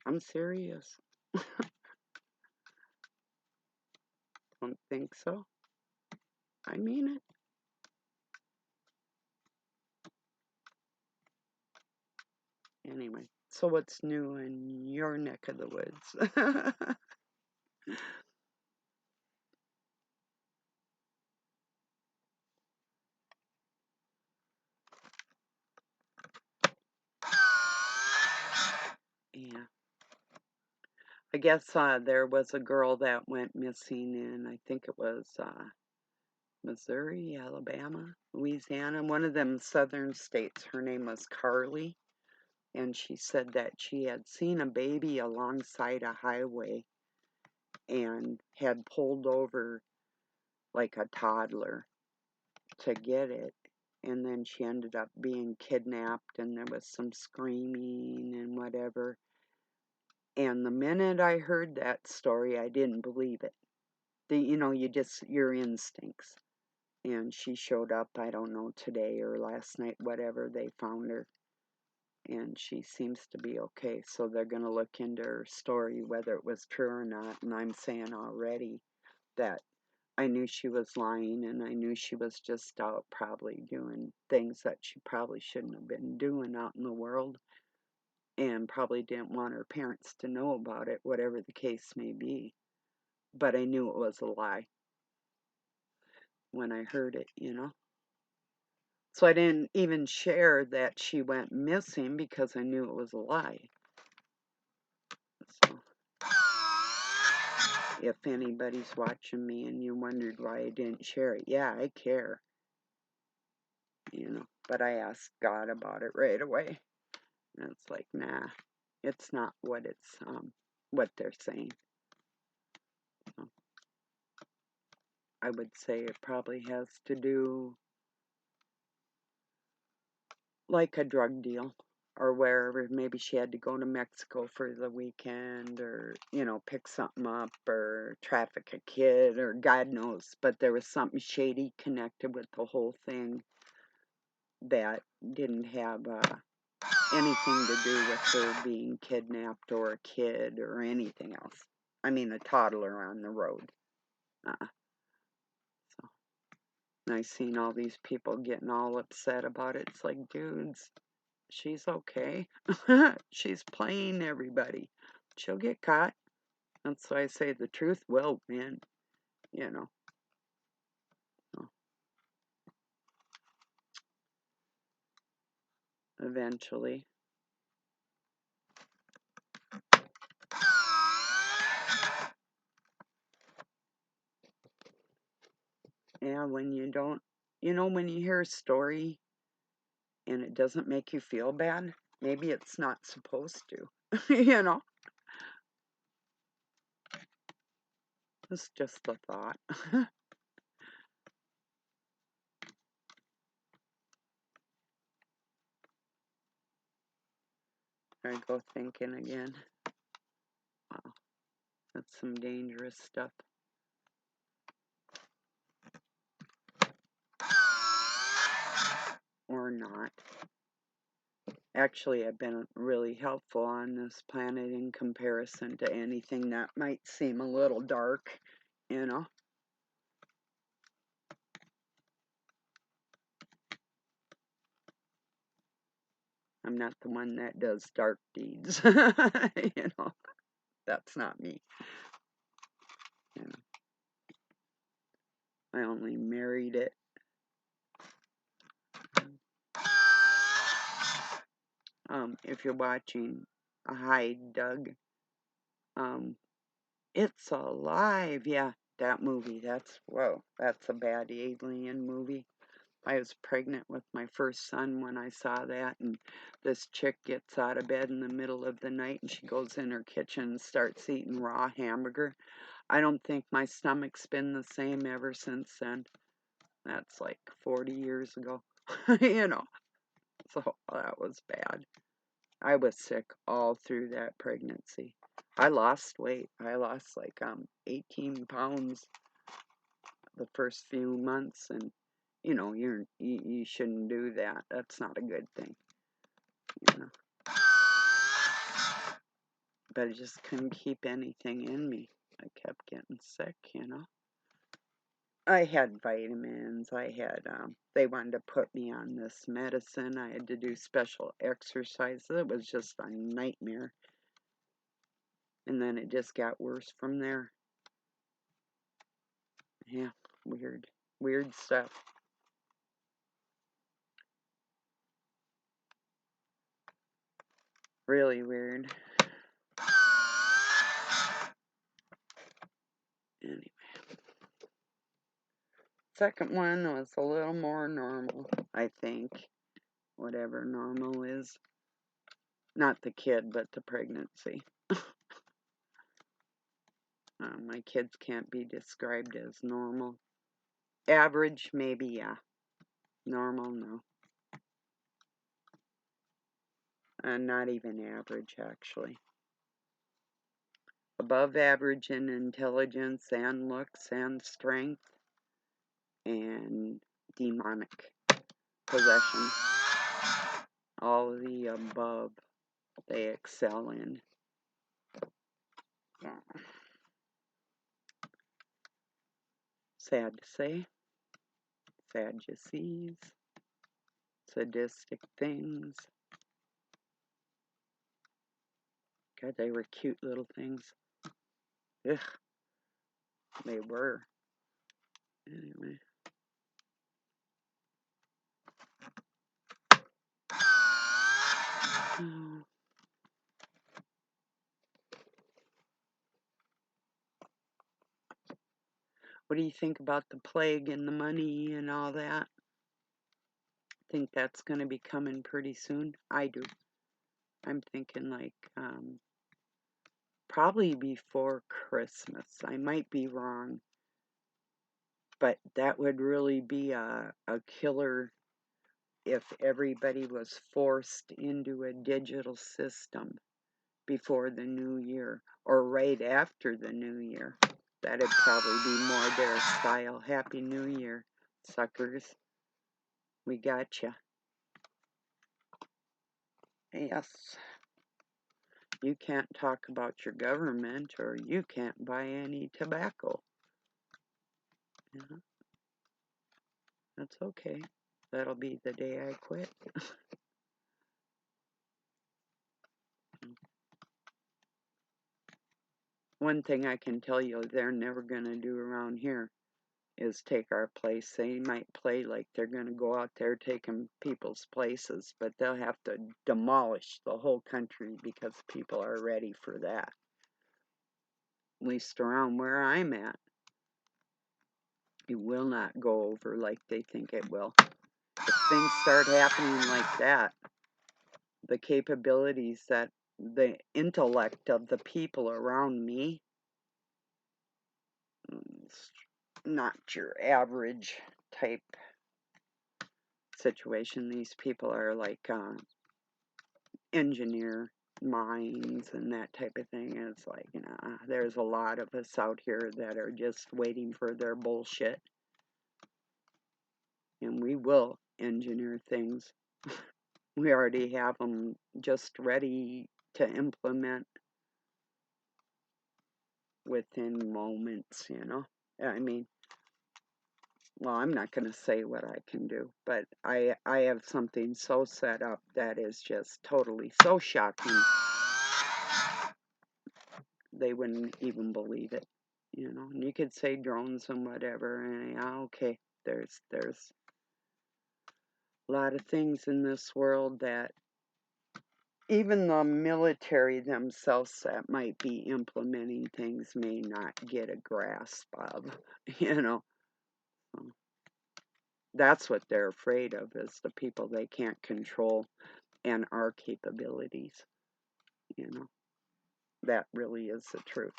I'm serious. Don't think so. I mean it. Anyway, so what's new in your neck of the woods? Yeah. I guess there was a girl that went missing in, I think it was Missouri, Alabama, Louisiana, one of them southern states. Her name was Carly, and she said that she had seen a baby alongside a highway and had pulled over like a toddler to get it. And then she ended up being kidnapped, and there was some screaming and whatever. And the minute I heard that story, I didn't believe it. Your instincts. And she showed up, I don't know, today or last night, whatever, they found her. And she seems to be okay. So they're going to look into her story, whether it was true or not. And I'm saying already that I knew she was lying, and I knew she was just out probably doing things that she probably shouldn't have been doing out in the world, and probably didn't want her parents to know about it, whatever the case may be. But I knew it was a lie when I heard it, you know? So I didn't even share that she went missing because I knew it was a lie. So if anybody's watching me and you wondered why I didn't share it, yeah, I care, you know? But I asked God about it right away. And it's like, nah, it's not what they're saying. So I would say it probably has to do like a drug deal or wherever. Maybe she had to go to Mexico for the weekend, or, pick something up or traffic a kid, or God knows. But there was something shady connected with the whole thing that didn't have anything to do with her being kidnapped or a kid or anything else. I mean, a toddler on the road. So, and I seen all these people getting all upset about it. It's like, dudes, she's okay. She's playing everybody. She'll get caught. That's why I say the truth will win, you know. So eventually. Yeah, when you don't, when you hear a story and it doesn't make you feel bad, maybe it's not supposed to, you know. It's just a thought. I go thinking again. Wow, that's some dangerous stuff. Or not. Actually, I've been really helpful on this planet in comparison to anything that might seem a little dark, you know. I'm not the one that does dark deeds, you know. That's not me. You know. I only married it. If you're watching, hi Doug. It's Alive. Yeah, that movie. Whoa, that's a bad alien movie. I was pregnant with my first son when I saw that, and this chick gets out of bed in the middle of the night and she goes in her kitchen and starts eating raw hamburger. I don't think my stomach's been the same ever since then. That's like 40 years ago, you know, so that was bad. I was sick all through that pregnancy. I lost weight. I lost like 18 pounds the first few months, and you know you shouldn't do that. That's not a good thing, you know. But I just couldn't keep anything in me. I kept getting sick, you know. I had vitamins. I had they wanted to put me on this medicine. I had to do special exercises. It was just a nightmare. And then it just got worse from there. Yeah, weird stuff. Really weird. Anyway, second one was a little more normal, I think. Whatever normal is. Not the kid, but the pregnancy. My kids can't be described as normal. Average, maybe, yeah. Normal, no. Not even average, actually. Above average in intelligence and looks and strength and demonic possession. All of the above they excel in. Yeah. Sad to say. Sadducees. Sadistic things. God, they were cute little things. Ugh. They were. Anyway. Oh. What do you think about the plague and the money and all that? Think that's going to be coming pretty soon? I do. I'm thinking like probably before Christmas. I might be wrong. But that would really be a killer if everybody was forced into a digital system before the new year or right after the new year. That'd probably be more their style. Happy New Year, suckers. We gotcha. Yes. You can't talk about your government or you can't buy any tobacco. Yeah. That's okay. That'll be the day I quit. One thing I can tell you they're never going to do around here is take our place. They might play like they're going to go out there taking people's places, but they'll have to demolish the whole country because people are ready for that. At least around where I'm at. It will not go over like they think it will. If things start happening like that, the capabilities that the intellect of the people around me, not your average type situation. These people are like engineer minds and that type of thing. It's like, there's a lot of us out here that are just waiting for their bullshit. And we will engineer things. We already have them just ready to implement within moments, I mean, well, I'm not going to say what I can do, but I have something so set up that is just totally so shocking. They wouldn't even believe it, And you could say drones and whatever, and yeah, okay, there's a lot of things in this world that even the military themselves that might be implementing things may not get a grasp of, That's what they're afraid of, is the people they can't control and our capabilities, That really is the truth.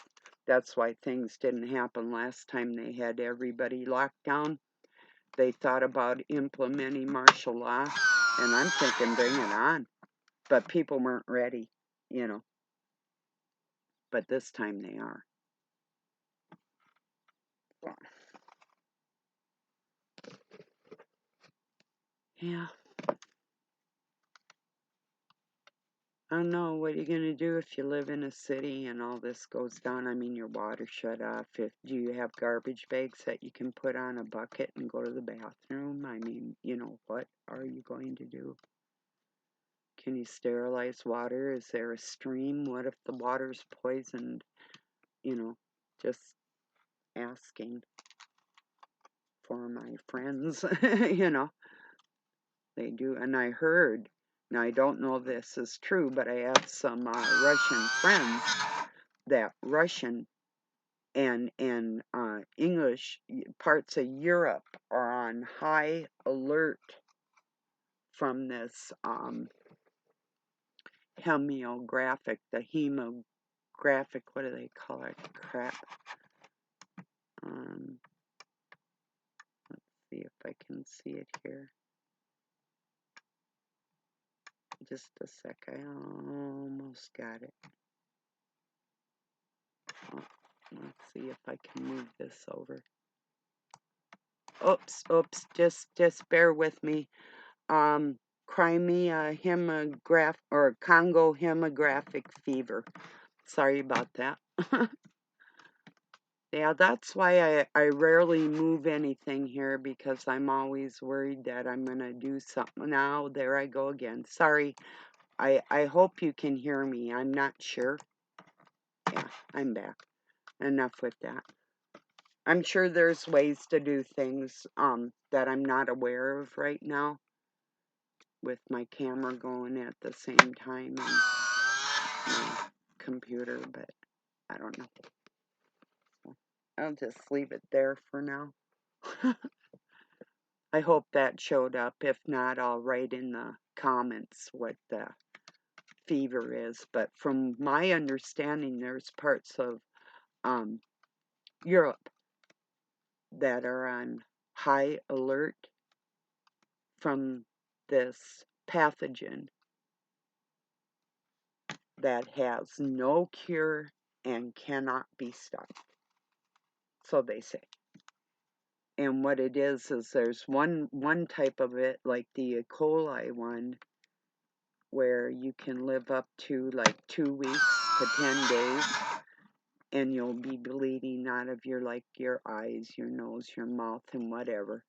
That's why things didn't happen last time they had everybody locked down. They thought about implementing martial law, and I'm thinking bring it on. But people weren't ready, But this time they are. Yeah. I don't know, what are you going to do if you live in a city and all this goes down? I mean, your water shut off. Do you have garbage bags that you can put on a bucket and go to the bathroom? I mean, what are you going to do? Can you sterilize water? Is there a stream? What if the water's poisoned? Just asking for my friends, They do. And I heard, now I don't know if this is true, but I have some Russian friends that Russian and English parts of Europe are on high alert from this hemographic, what do they call it? Crap. Let's see if I can see it here. Just a sec, I almost got it. Oh, let's see if I can move this over. Oops, just bear with me. Crimea or Congo hemographic fever. Sorry about that. Yeah, that's why I rarely move anything here, because I'm always worried that I'm going to do something. Now, there I go again. Sorry. I hope you can hear me. I'm not sure. Yeah, I'm back. Enough with that. I'm sure there's ways to do things that I'm not aware of right now, with my camera going at the same time and my computer, but I don't know. So I'll just leave it there for now. I hope that showed up. If not, I'll write in the comments what the fever is. But from my understanding, there's parts of Europe that are on high alert from this pathogen that has no cure and cannot be stopped. So they say. And what it is there's one type of it, like the E. coli one, where you can live up to like 2 weeks to 10 days, and you'll be bleeding out of your eyes, your nose, your mouth, and whatever.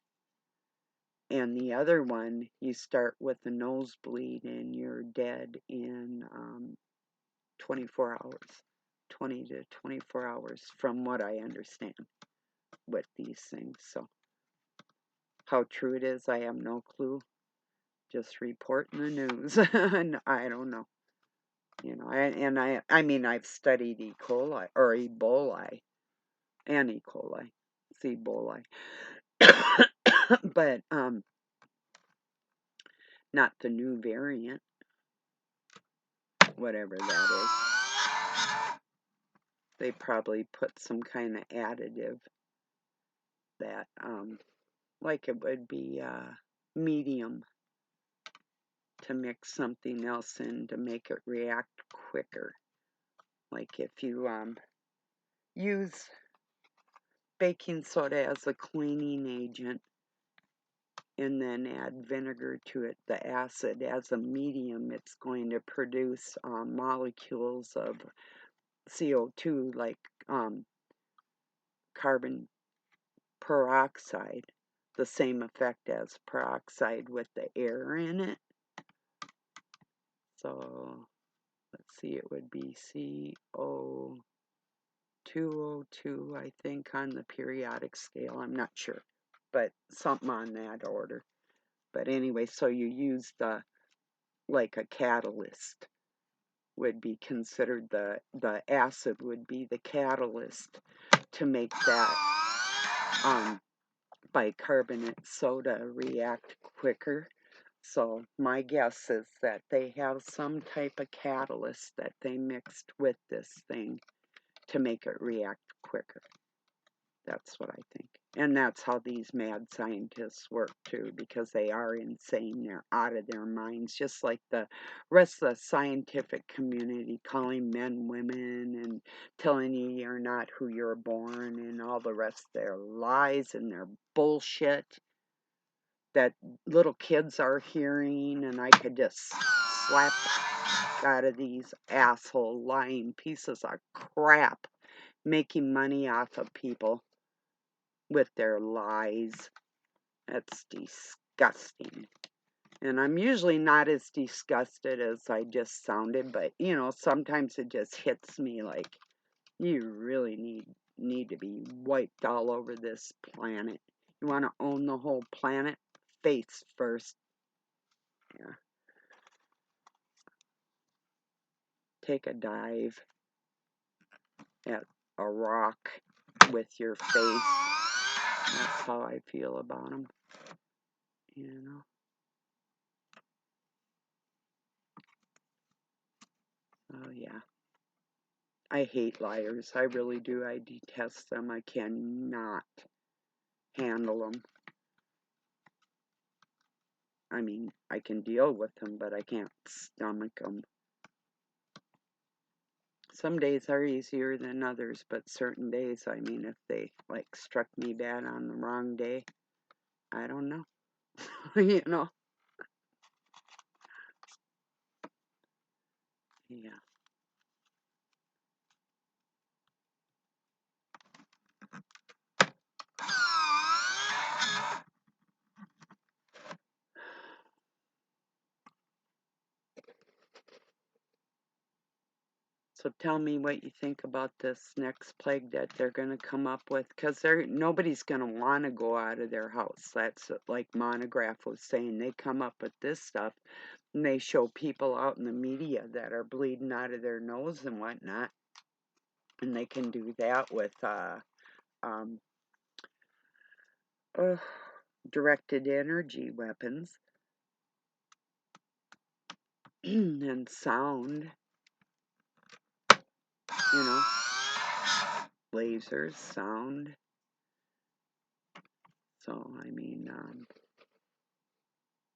And the other one, you start with a nosebleed and you're dead in 24 hours, 20 to 24 hours, from what I understand with these things. So how true it is, I have no clue. Just reporting the news. And I don't know. I mean, I've studied E. coli, or Ebola, and E. coli. It's Ebola. But, not the new variant, whatever that is. They probably put some kind of additive that, like it would be medium to mix something else in to make it react quicker. Like if you use baking soda as a cleaning agent and then add vinegar to it, the acid as a medium, it's going to produce molecules of CO2 like carbon peroxide, the same effect as peroxide with the air in it. So let's see, it would be CO2O2, I think, on the periodic scale. I'm not sure, but something on that order. But anyway, so you use like a catalyst would be considered, the acid would be the catalyst to make that bicarbonate soda react quicker. So my guess is that they have some type of catalyst that they mixed with this thing to make it react quicker. That's what I think. And that's how these mad scientists work too, because they are insane. They're out of their minds, just like the rest of the scientific community calling men women and telling you you're not who you're born and all the rest of their lies and their bullshit that little kids are hearing. And I could just slap out of these asshole lying pieces of crap making money off of people with their lies. That's disgusting. And I'm usually not as disgusted as I just sounded, but you know, sometimes it just hits me like you really need to be wiped all over this planet. You want to own the whole planet? Face first. Yeah. Take a dive at a rock with your face. That's how I feel about them. You know. Oh yeah. I hate liars. I really do. I detest them. I cannot handle them. I mean, I can deal with them, but I can't stomach them. Some days are easier than others, but certain days, I mean, if they like struck me bad on the wrong day, I don't know. You know? Yeah. So tell me what you think about this next plague that they're going to come up with, because nobody's going to want to go out of their house. That's like Monograph was saying. They come up with this stuff, and they show people out in the media that are bleeding out of their nose and whatnot, and they can do that with um, directed energy weapons and sound, you know, lasers, sound. So, I mean,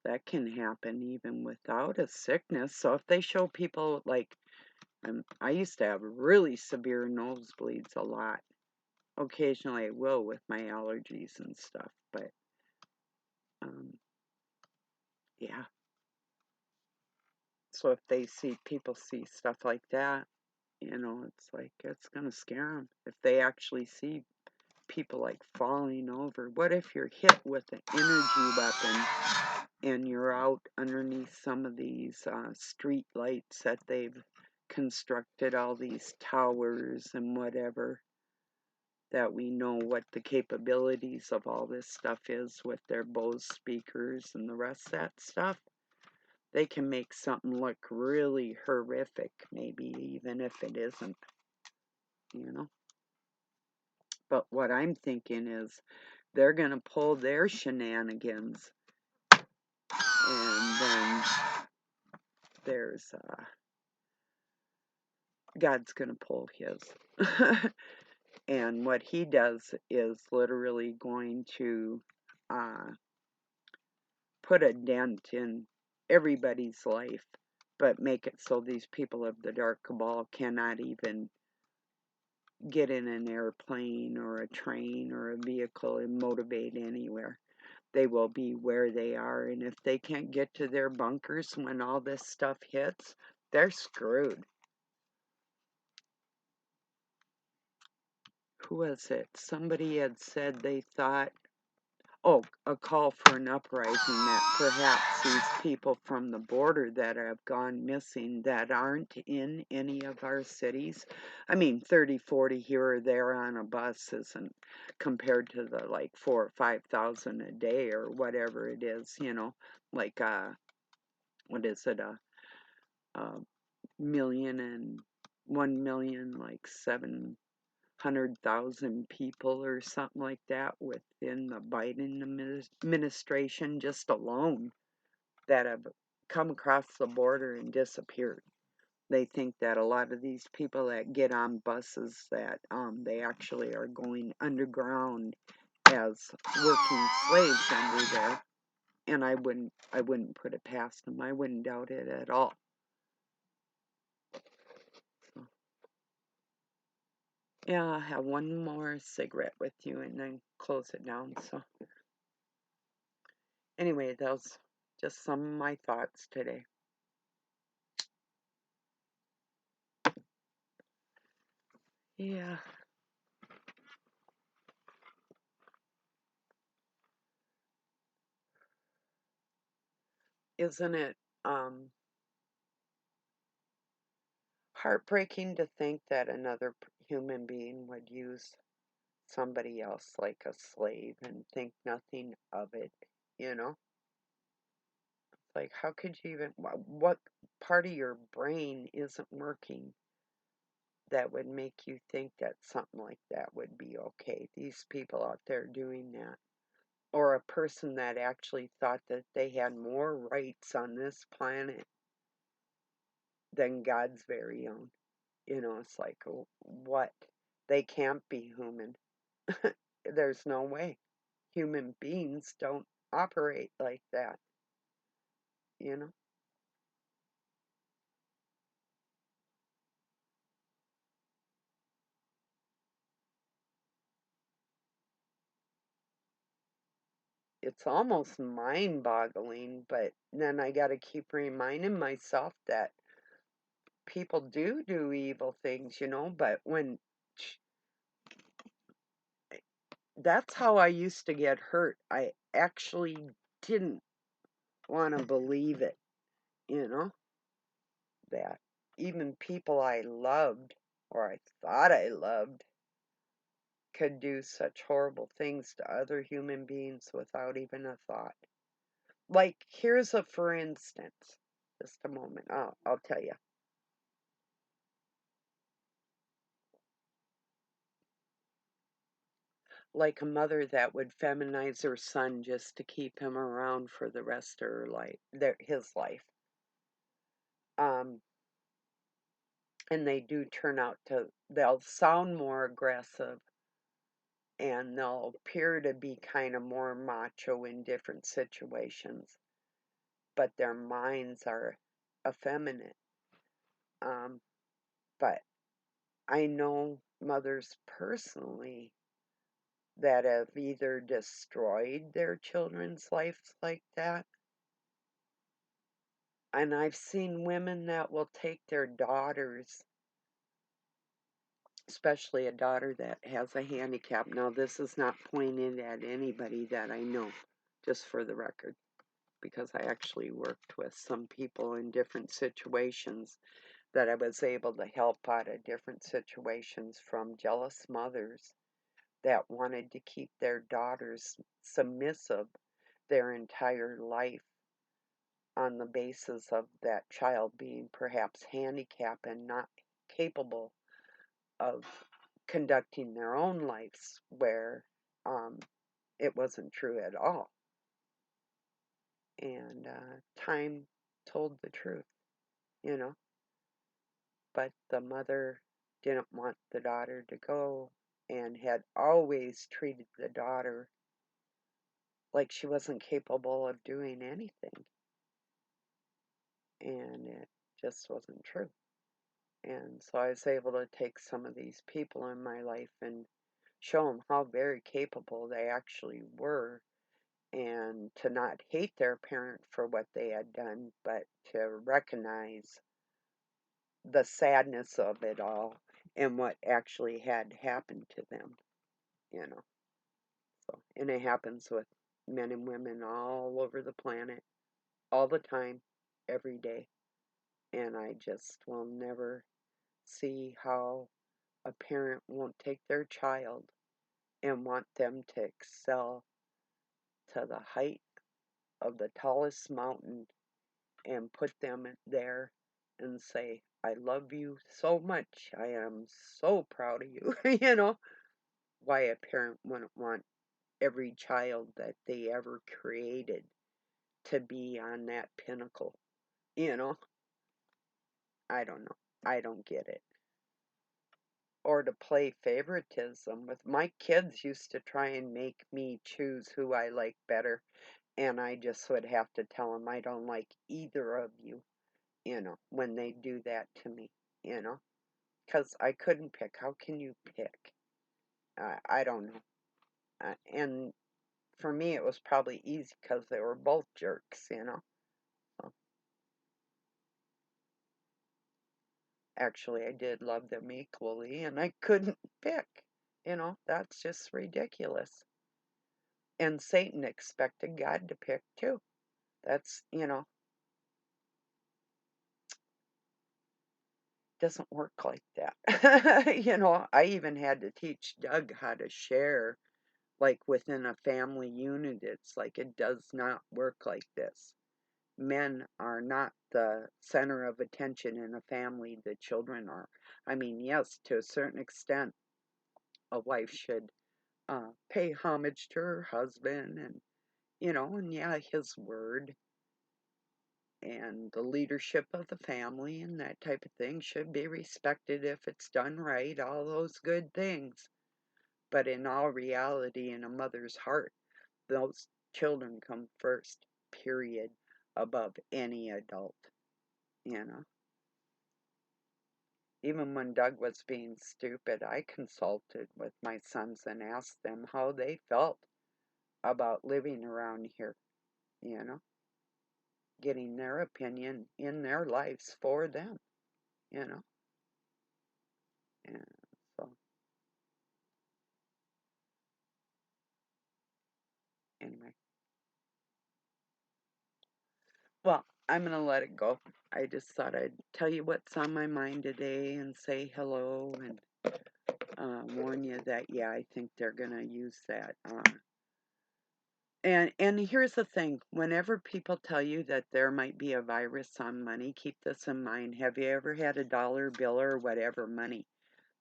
that can happen even without a sickness. So if they show people like, I used to have really severe nosebleeds a lot. Occasionally I will with my allergies and stuff, but yeah. So if they see people see stuff like that, you know, it's like it's gonna scare them. If they actually see people like falling over, what if you're hit with an energy weapon and you're out underneath some of these street lights that they've constructed, all these towers and whatever, that we know what the capabilities of all this stuff is with their Bose speakers and the rest of that stuff. They can make something look really horrific, maybe even if it isn't, you know. But what I'm thinking is they're going to pull their shenanigans, and then there's God's going to pull his. And what he does is literally going to uh, put a dent in everybody's life, but make it so these people of the dark cabal cannot even get in an airplane or a train or a vehicle and motivate anywhere. They will be where they are, and if they can't get to their bunkers when all this stuff hits, they're screwed. Who was it? Somebody had said they thought, oh, a call for an uprising, that perhaps these people from the border that have gone missing that aren't in any of our cities. I mean, 30, 40 here or there on a bus isn't compared to the like 4 or 5,000 a day or whatever it is, like, what is it, a million and 1 million, like 700,000 people or something like that within the Biden administration just alone that have come across the border and disappeared. They think that a lot of these people that get on buses that they actually are going underground as working slaves under there, and I wouldn't put it past them. I wouldn't doubt it at all. So, yeah, I'll have one more cigarette with you and then close it down. So anyway, those just some of my thoughts today. Yeah, isn't it heartbreaking to think that another human being would use somebody else like a slave and think nothing of it, you know? Like, how could you even, what part of your brain isn't working that would make you think that something like that would be okay? These people out there doing that. Or a person that actually thought that they had more rights on this planet than God's very own. It's like, what? They can't be human. There's no way. Human beings don't operate like that, you know? It's almost mind-boggling, but then I got to keep reminding myself that people do evil things, but when that's how I used to get hurt. I actually didn't want to believe it, you know, that even people I loved or I thought I loved could do such horrible things to other human beings without even a thought. Like, here's a for instance. Just a moment. I'll tell you. Like a mother that would feminize her son just to keep him around for the rest of her life, his life. Um, and they do turn out to, they'll sound more aggressive and they'll appear to be kind of more macho in different situations, but their minds are effeminate. But I know mothers personally that have either destroyed their children's lives like that, and I've seen women that will take their daughters, especially a daughter that has a handicap. Now, this is not pointed at anybody that I know, just for the record, because I actually worked with some people in different situations that I was able to help out of different situations from jealous mothers that wanted to keep their daughters submissive their entire life on the basis of that child being perhaps handicapped and not capable of conducting their own lives, where it wasn't true at all. And time told the truth, you know. But the mother didn't want the daughter to go. and had always treated the daughter like she wasn't capable of doing anything. And it just wasn't true. And so I was able to take some of these people in my life and show them how very capable they actually were, and to not hate their parent for what they had done, but to recognize the sadness of it all and what actually had happened to them, you know. So, and it happens with men and women all over the planet, all the time, every day. And I just will never see how a parent won't take their child and want them to excel to the height of the tallest mountain and put them there and say, I love you so much. I am so proud of you. You know, why a parent wouldn't want every child that they ever created to be on that pinnacle. You know, I don't know. I don't get it. Or to play favoritism with my kids used to try and make me choose who I like better, and I just would have to tell them I don't like either of you, when they do that to me, you know, because I couldn't pick. How can you pick? I don't know. And for me, it was probably easy because they were both jerks, you know. So, actually, I did love them equally, and I couldn't pick. That's just ridiculous. And Satan expected God to pick too. That's doesn't work like that. I even had to teach Doug how to share, like within a family unit. It's like it does not work like this. Men are not the center of attention in a family, the children are. I mean, yes, to a certain extent, a wife should pay homage to her husband and yeah, his word and the leadership of the family and that type of thing should be respected if it's done right, all those good things. But in all reality, in a mother's heart, those children come first, period, above any adult, you know. Even when Doug was being stupid, I consulted with my sons and asked them how they felt about living around here, you know, getting their opinion in their lives for them, you know. And so, anyway, well, I'm going to let it go. I just thought I'd tell you what's on my mind today and say hello and warn you that, yeah, I think they're going to use that. And here's the thing. Whenever people tell you that there might be a virus on money, keep this in mind. Have you ever had a dollar bill or whatever money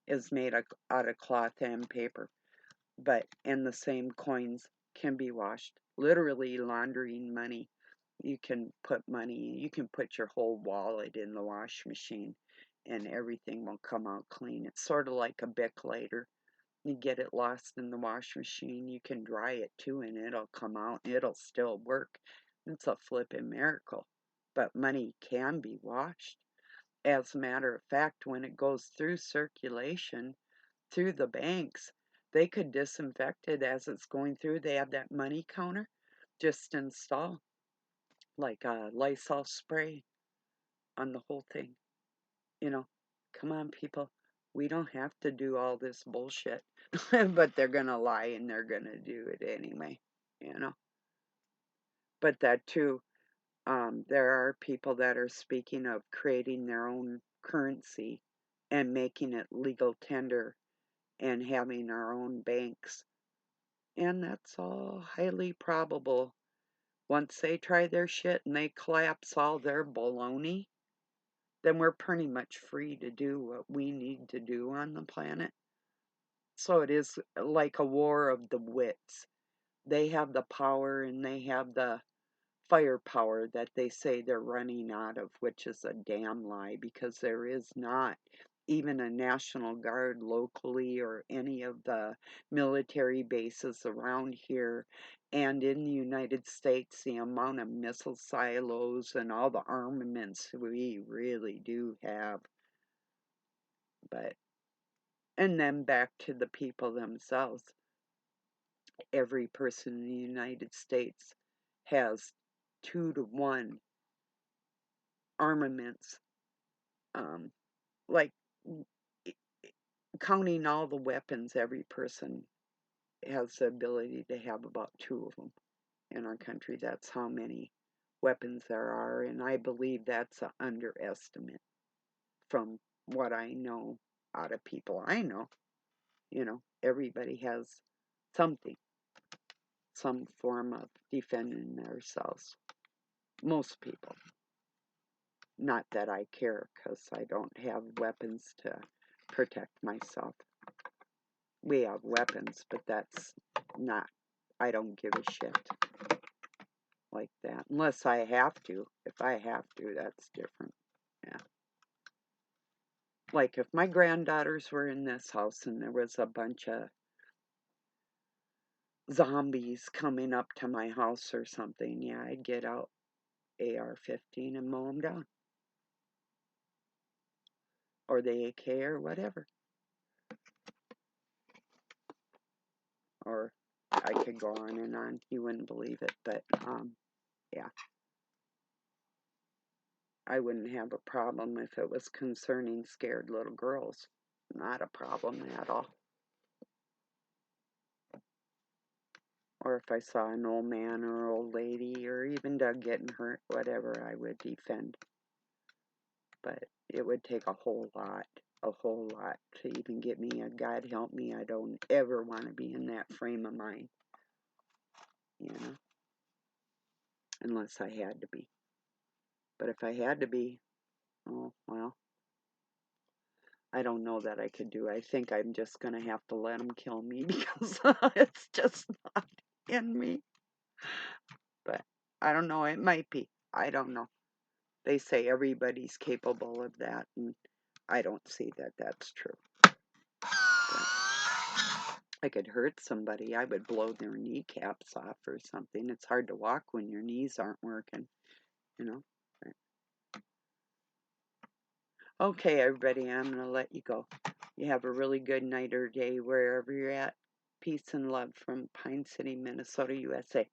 is made out of cloth and paper? And the same coins can be washed. Literally laundering money. You can put your whole wallet in the wash machine and everything will come out clean. It's sort of like a Bic lighter. You get it lost in the wash machine, you can dry it too, and it'll come out and it'll still work. It's a flippin' miracle. But money can be washed. As a matter of fact, when it goes through circulation, through the banks, they could disinfect it as it's going through. They have that money counter. Just install like a Lysol spray on the whole thing. You know, come on, people. We don't have to do all this bullshit. But they're going to lie and they're going to do it anyway, you know. But that too, there are people that are speaking of creating their own currency and making it legal tender and having our own banks. And that's all highly probable. Once they try their shit and they collapse all their baloney, then we're pretty much free to do what we need to do on the planet. So it is like a war of the wits. They have the power and they have the firepower that they say they're running out of, which is a damn lie because there is not. even a National Guard locally or any of the military bases around here and in the United States, the amount of missile silos and all the armaments we really do have. But, and then back to the people themselves. Every person in the United States has 2-to-1 armaments, like counting all the weapons, every person has the ability to have about 2 of them in our country. That's how many weapons there are, and I believe that's an underestimate from what I know out of people I know. Everybody has something, some form of defending themselves. Most people. Not that I care, because I don't have weapons to protect myself. We have weapons, but that's not, I don't give a shit like that. Unless I have to. If I have to, that's different. Yeah. Like if my granddaughters were in this house and there was a bunch of zombies coming up to my house or something, yeah, I'd get out AR-15 and mow them down. Or the AK or whatever. Or I could go on and on. You wouldn't believe it, but yeah. I wouldn't have a problem if it was concerning scared little girls. Not a problem at all. Or if I saw an old man or old lady or even Doug getting hurt, whatever, I would defend. But it would take a whole lot to even get me a God help me. I don't ever want to be in that frame of mind, unless I had to be. But if I had to be, oh, well, I don't know that I could do. I think I'm just going to have to let them kill me because it's just not in me. But I don't know. It might be. I don't know. They say everybody's capable of that, and I don't see that that's true. But I could hurt somebody. I would blow their kneecaps off or something. It's hard to walk when your knees aren't working, But okay, everybody, I'm going to let you go. You have a really good night or day wherever you're at. Peace and love from Pine City, Minnesota, USA.